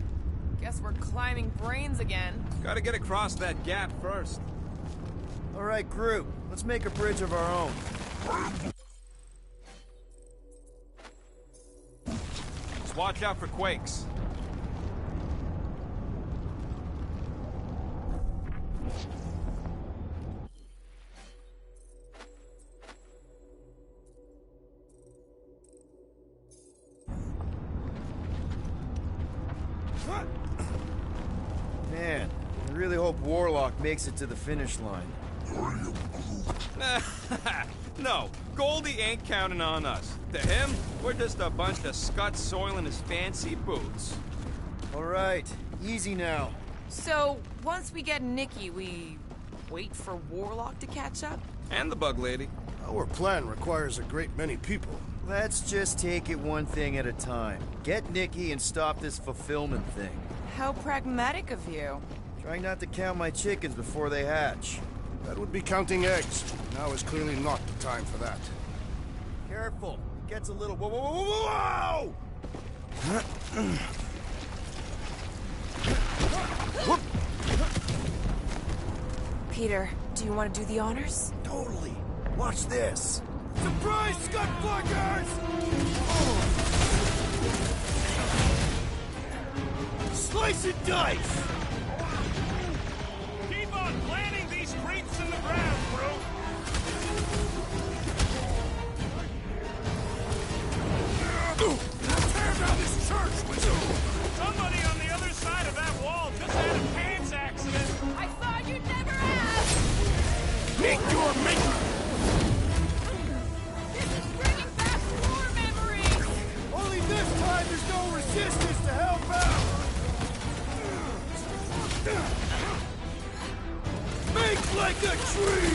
Guess we're climbing brains again. Gotta get across that gap first. All right, group. Let's make a bridge of our own. Just watch out for quakes. Man, I really hope Warlock makes it to the finish line. No, Goldie ain't counting on us. To him, we're just a bunch of scuts soiling his fancy boots. All right, easy now. So, once we get Nikki, we wait for Warlock to catch up? And the Bug Lady. Our plan requires a great many people. Let's just take it one thing at a time. Get Nikki and stop this fulfillment thing. How pragmatic of you. Trying not to count my chickens before they hatch. That would be counting eggs. Now is clearly not the time for that. Careful. Gets a little... Whoa, whoa, whoa, whoa, whoa! Peter, do you want to do the honors? Totally. Watch this. Surprise, Scud Fuckers! Slice and dice! Keep on planting these creeps in the ground, bro! Tear down this church, wizard! Somebody on the other side of that wall just had a pants accident! I thought you'd never ask! Make your maker! This is bringing back war memories! Only this time there's no resistance to help out! Make like a tree!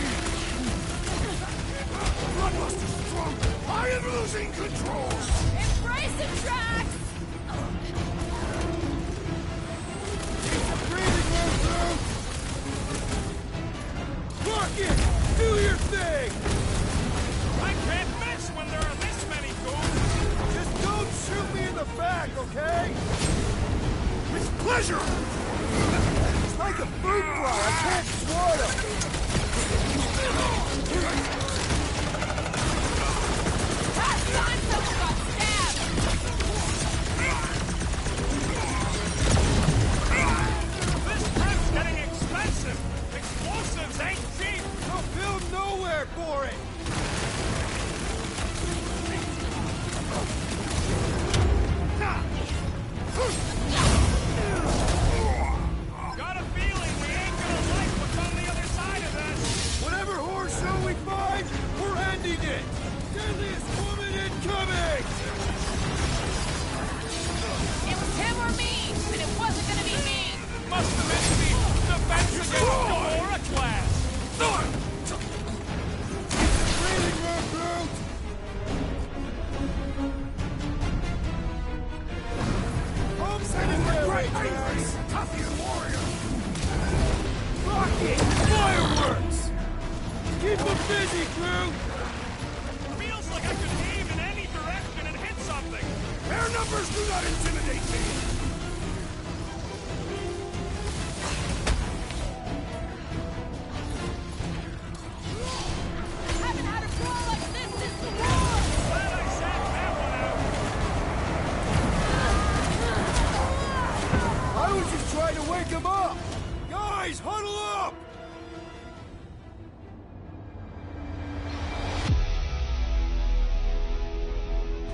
Bloodbuster's stronger! I am losing control! Embrace the tracks! Breathing room through! Rocket! Do your thing! I can't miss when there are this many goons! Just don't shoot me in the back, okay? With pleasure! It's like a fruit fly, I can't swat him! Last time someone got stabbed! This prep's getting expensive! Explosives ain't cheap! They'll build nowhere for it! Got a feeling we ain't gonna like what's on the other side of this! Whatever horse show we find, we're ending it! Deadliest woman incoming! It was him or me, and it wasn't gonna be me! Must have missed the Defense Against Gamora class! Breathing room, Groot! Home cemetery! Toughian warrior! Rocket! Fireworks! Keep them busy, Groot! Feels like I could aim in any direction and hit something! Their numbers do not intimidate me! Haven't had a brawl like this since the war! Glad I sat that one out! I was just trying to wake him up! Guys, huddle up!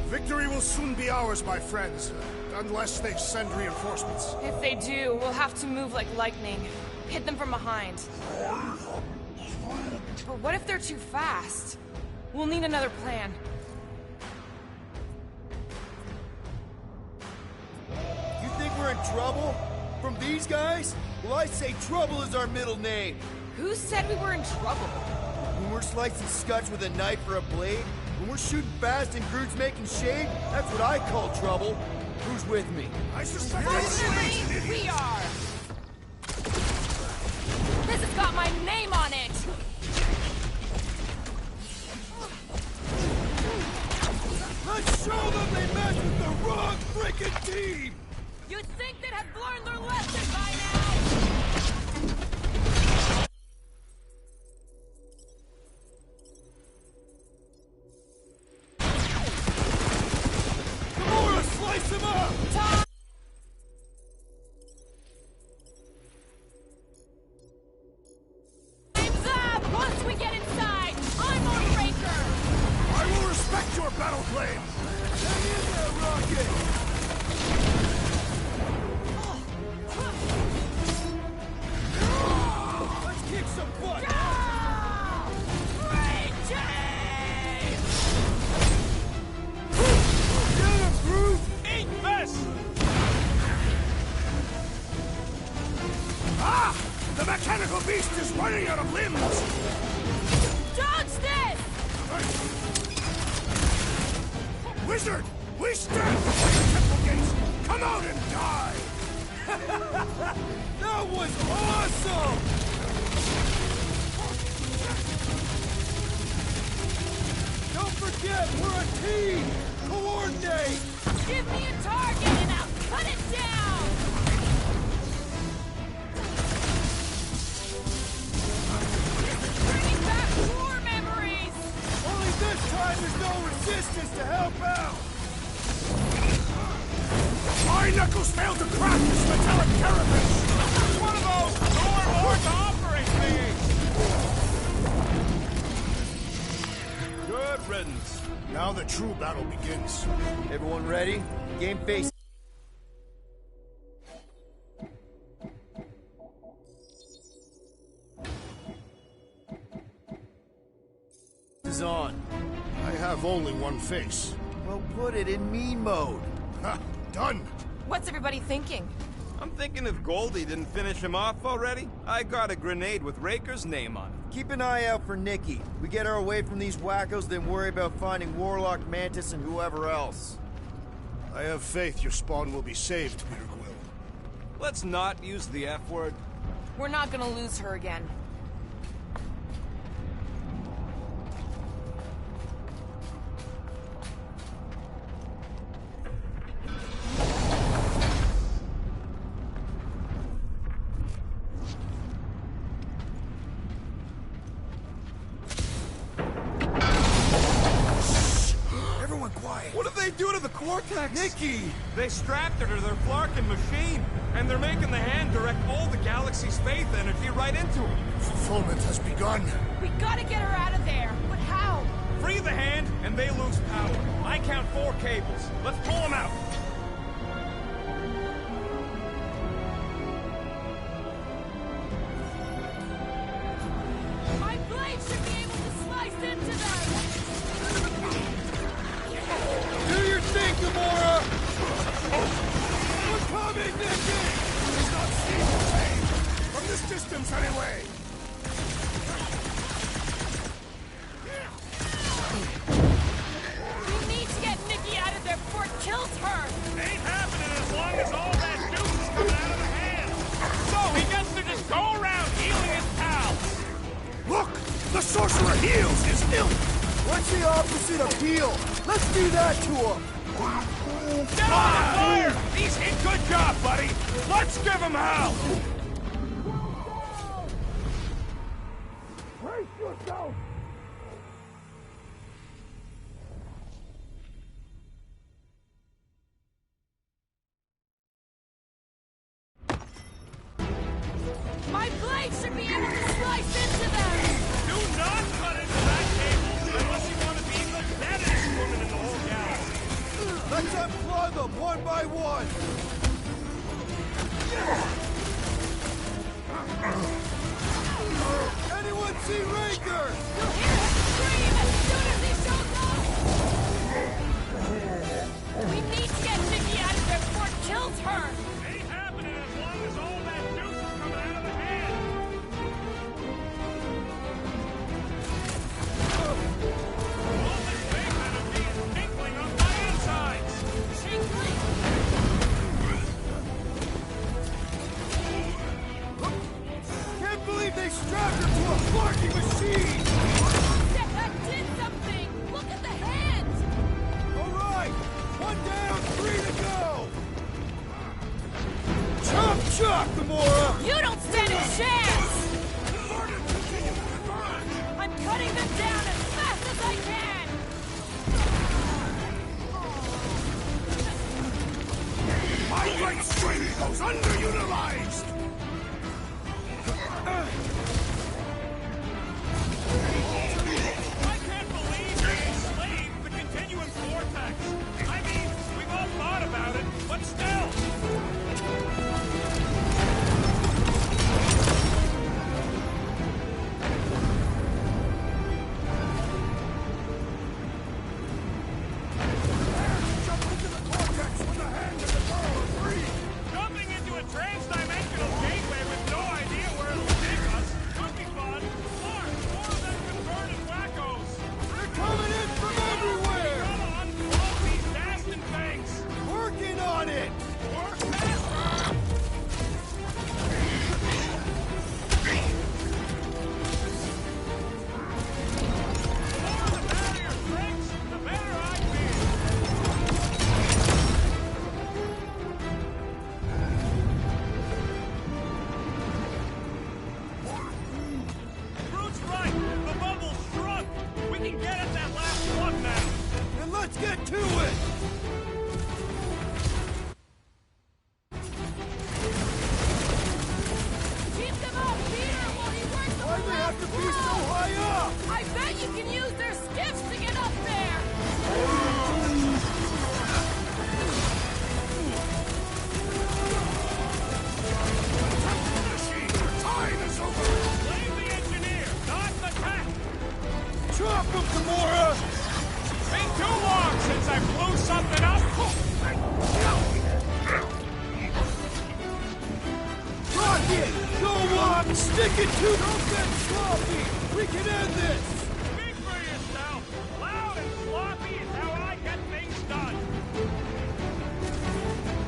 Victory will soon be ours, my friends. Unless they send reinforcements. If they do, we'll have to move like lightning. Hit them from behind. But what if they're too fast? We'll need another plan. You think we're in trouble? From these guys? Well, I say trouble is our middle name. Who said we were in trouble? When we're slicing scutch with a knife or a blade, when we're shooting fast and Groot's making shade, that's what I call trouble. Who's with me? I suspect Fortunately, we are! This has got my name on it! Let's show them they messed with the wrong freaking team! You'd think they'd have learned their lesson by now! Gamora, slice Slice him up! Time! Time's up! Once we get inside, I'm on Raker! I will respect your battle claim! Hang in there, Rocket! Let's kick some butt! Ah! The mechanical beast is running out of limbs! Dodge this! Wizard! We stand before the temple gates! Come out and die! That was awesome! Don't forget, we're a team! Coordinate! Give me a target and I'll cut it down! Bringing back war memories! Only this time there's no resistance to help out! My knuckles failed to crack this metallic carapace! One of those door lords operate thingies! Good riddance. Now the true battle begins. Everyone ready? Game face. Is on. I have only one face. Well, put it in mean mode. Ha! Done! What's everybody thinking? I'm thinking if Goldie didn't finish him off already, I got a grenade with Raker's name on it. Keep an eye out for Nikki. We get her away from these wackos, then worry about finding Warlock, Mantis, and whoever else. I have faith your spawn will be saved, Peter Quill. Let's not use the F word. We're not gonna lose her again. What did they do to the Cortex? Nikki! They strapped her to their Flarkin machine, and they're making the hand direct all the galaxy's faith energy right into her. Fulfillment has begun. We gotta get her out of there! But how? Free the hand, and they lose power. I count 4 cables. Let's pull them out. My blade should be able to slice into them! Do your thing, Gamora! We're coming, Nikki! He's not seeing the pain! From this distance, anyway! We need to get Nikki out of there before it kills her! Ain't happening as long as all that juice is coming out of the hand. So he gets to just go around healing his pals. Look! The sorcerer heals his ilk! What's the opposite of heal? Let's do that to him! Get on the fire! He's hit. Good job, buddy. Let's give him hell. Brace yourself! My blade should be able to slice into them! Do not cut into that cable unless you want to be the baddest woman in the whole galaxy. Let's unplug them one by one! Anyone see Raker? You'll hear him scream as soon as he shows up! We need to get Nikki out of there before it kills her! Ain't happening as long as all that juice is coming out of the hand. All this big energy is tinkling on my insides. Tinkling? Can't believe they strapped her to a Flarkin machine! That did something! Look at the hands! All right! One down, 3 to go! Chop chop, Gamora! You don't stand a chance! I'm cutting them down as fast as I can! Right string goes underutilized! I can't believe we enslaved the continuum vortex. I mean, we've all thought about it, but still. Jumping into a trans-dimensional gateway with no idea where it'll take us could be fun. Mark, more of them converted wackos. They're coming in from everywhere! Gotta unplug these Dastan things. Working on it! Work faster. The more the barrier shrinks, the better I feel. Groot's right. The bubble's shrunk. We can get at that last plug now. Then let's get to it! Keep them up, Peter, while he works on Why'd the they have last to be so wall. high up? I bet you can use their skiffs to get up there! Time is over! Blame the engineer, not the tech. Drop them, Gamora! Been too long since I blew something up. Rocket! Go up! Stick it to... Don't get sloppy! We can end this! Speak for yourself. Loud and sloppy is how I get things done.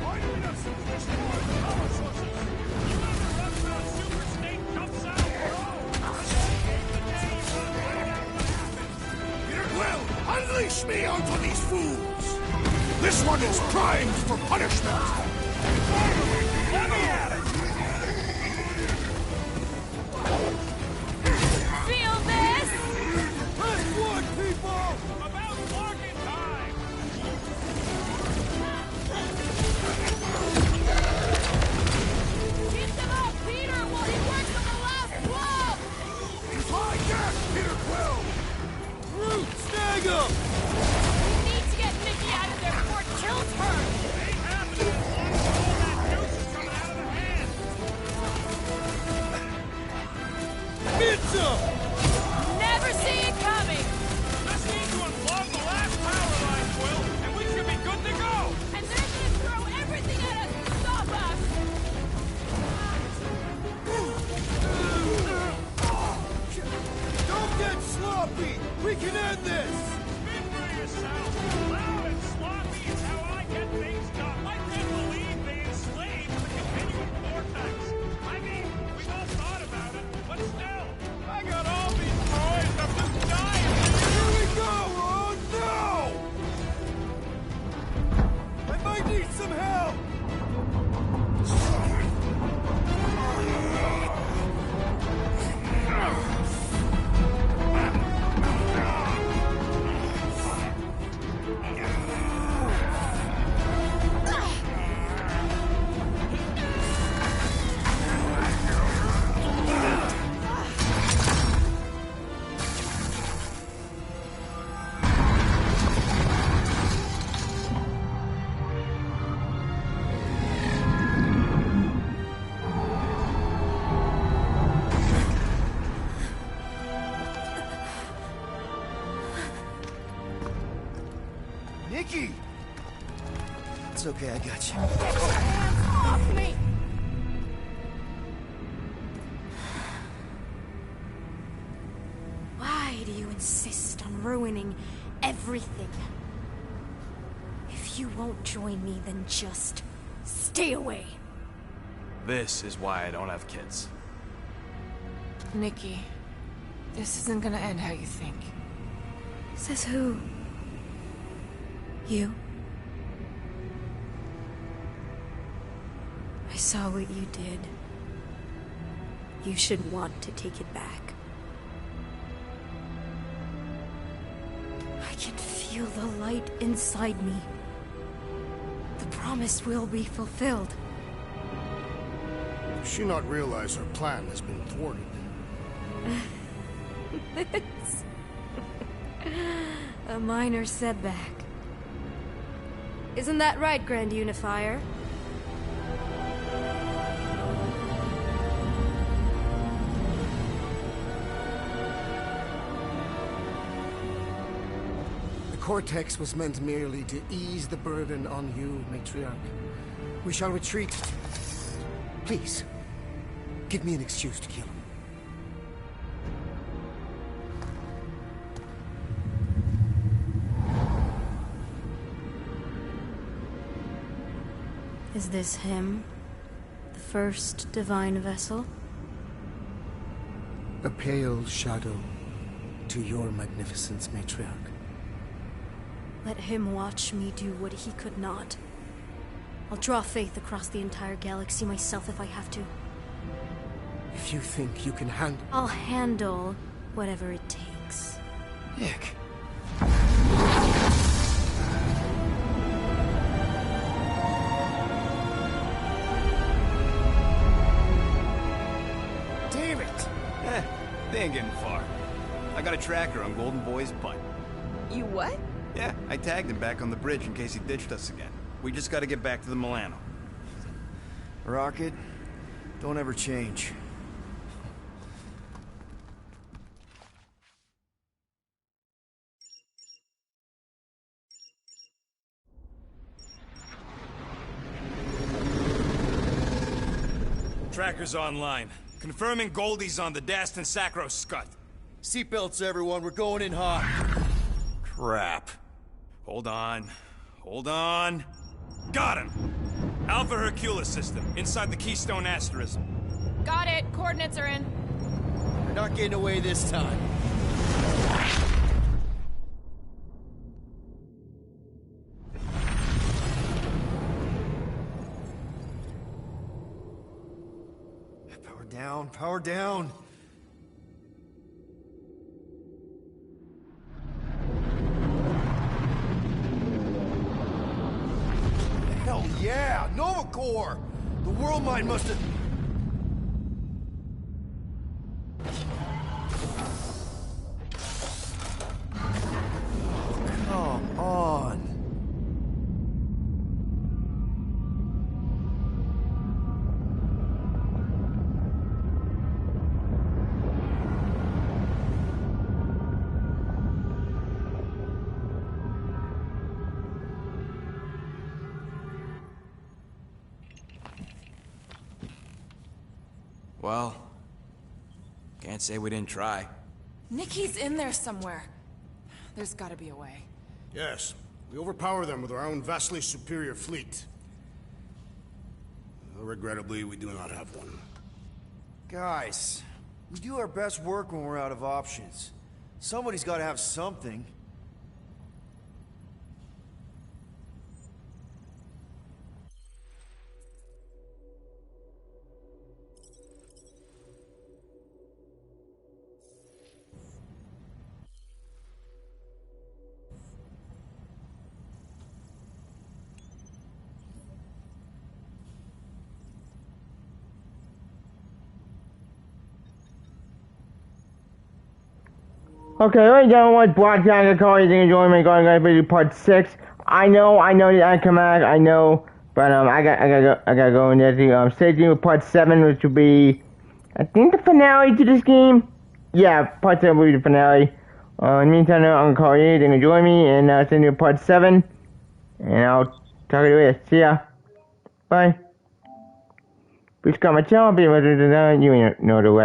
Why do we not simply destroy the power sources? You ever run through a super state jumps out? Save the day you run right out what happens. Peter Quill, unleash me onto these fools! This one is primed for punishment! Let me at it. Feel this? Press one, people! About bargain time. Keep them up, Peter, while he works on the last wall! Fly gas, Peter Quill! Groot, snag him! We need to get Mickey out of there before it kills her! Ain't happening as long as all that juice is coming out of the hand. Pizza! Never see it coming! Just need to unplug the last power line, Quill, and we should be good to go. And they're gonna throw everything at us to stop us! Don't get sloppy! We can end this! Speak for yourself. Loud and sloppy is how I get things done. I can't believe they enslaved the continuum vortex. I mean, we've all thought about it, but still, I got all these toys. I'm just dying. Here we go! Oh no! I might need some help! Nikki! It's okay, I got you. Hands off me! Why do you insist on ruining everything? If you won't join me, then just stay away. This is why I don't have kids. Nikki, this isn't gonna end how you think. Says who? You? I saw what you did. You should want to take it back. I can feel the light inside me. The promise will be fulfilled. Does she not realize her plan has been thwarted? This... a minor setback. Isn't that right, Grand Unifier? The Cortex was meant merely to ease the burden on you, Matriarch. We shall retreat. Please, give me an excuse to kill him. Is this him? The first divine vessel? A pale shadow to your magnificence, Matriarch. Let him watch me do what he could not. I'll draw faith across the entire galaxy myself if I have to. If you think you can handle... I'll handle whatever it takes. Nick. Damn it! They ain't getting far. I got a tracker on Golden Boy's butt. You what? Yeah, I tagged him back on the bridge in case he ditched us again. We just gotta get back to the Milano. Rocket, don't ever change. Tracker's online. Confirming Goldie's on the Dastan Sacro Scut. Seatbelts, everyone. We're going in hot. Crap. Hold on. Hold on. Got him! Alpha Hercules system, inside the Keystone Asterism. Got it. Coordinates are in. You're not getting away this time. Power down, power down. Hell yeah! Nova Corps! The World Mine must have... Come on. Well, can't say we didn't try. Nikki's in there somewhere. There's gotta be a way. Yes, we overpower them with our own vastly superior fleet. Well, regrettably, we do not have one. Guys, we do our best work when we're out of options. Somebody's got to have something. Okay, ladies and gentlemen, Black Tiger Call, you think enjoying me going guys to part 6. I know the Anchorman, I know, but I gotta go in there to stay tuned with part 7, which will be I think the finale to this game. Yeah, part 7 will be the finale. In the meantime, I'm gonna call you, then enjoy me, and send you part 7. And I'll talk to you later. See ya. Bye. Please comment my channel, be able to you know the way.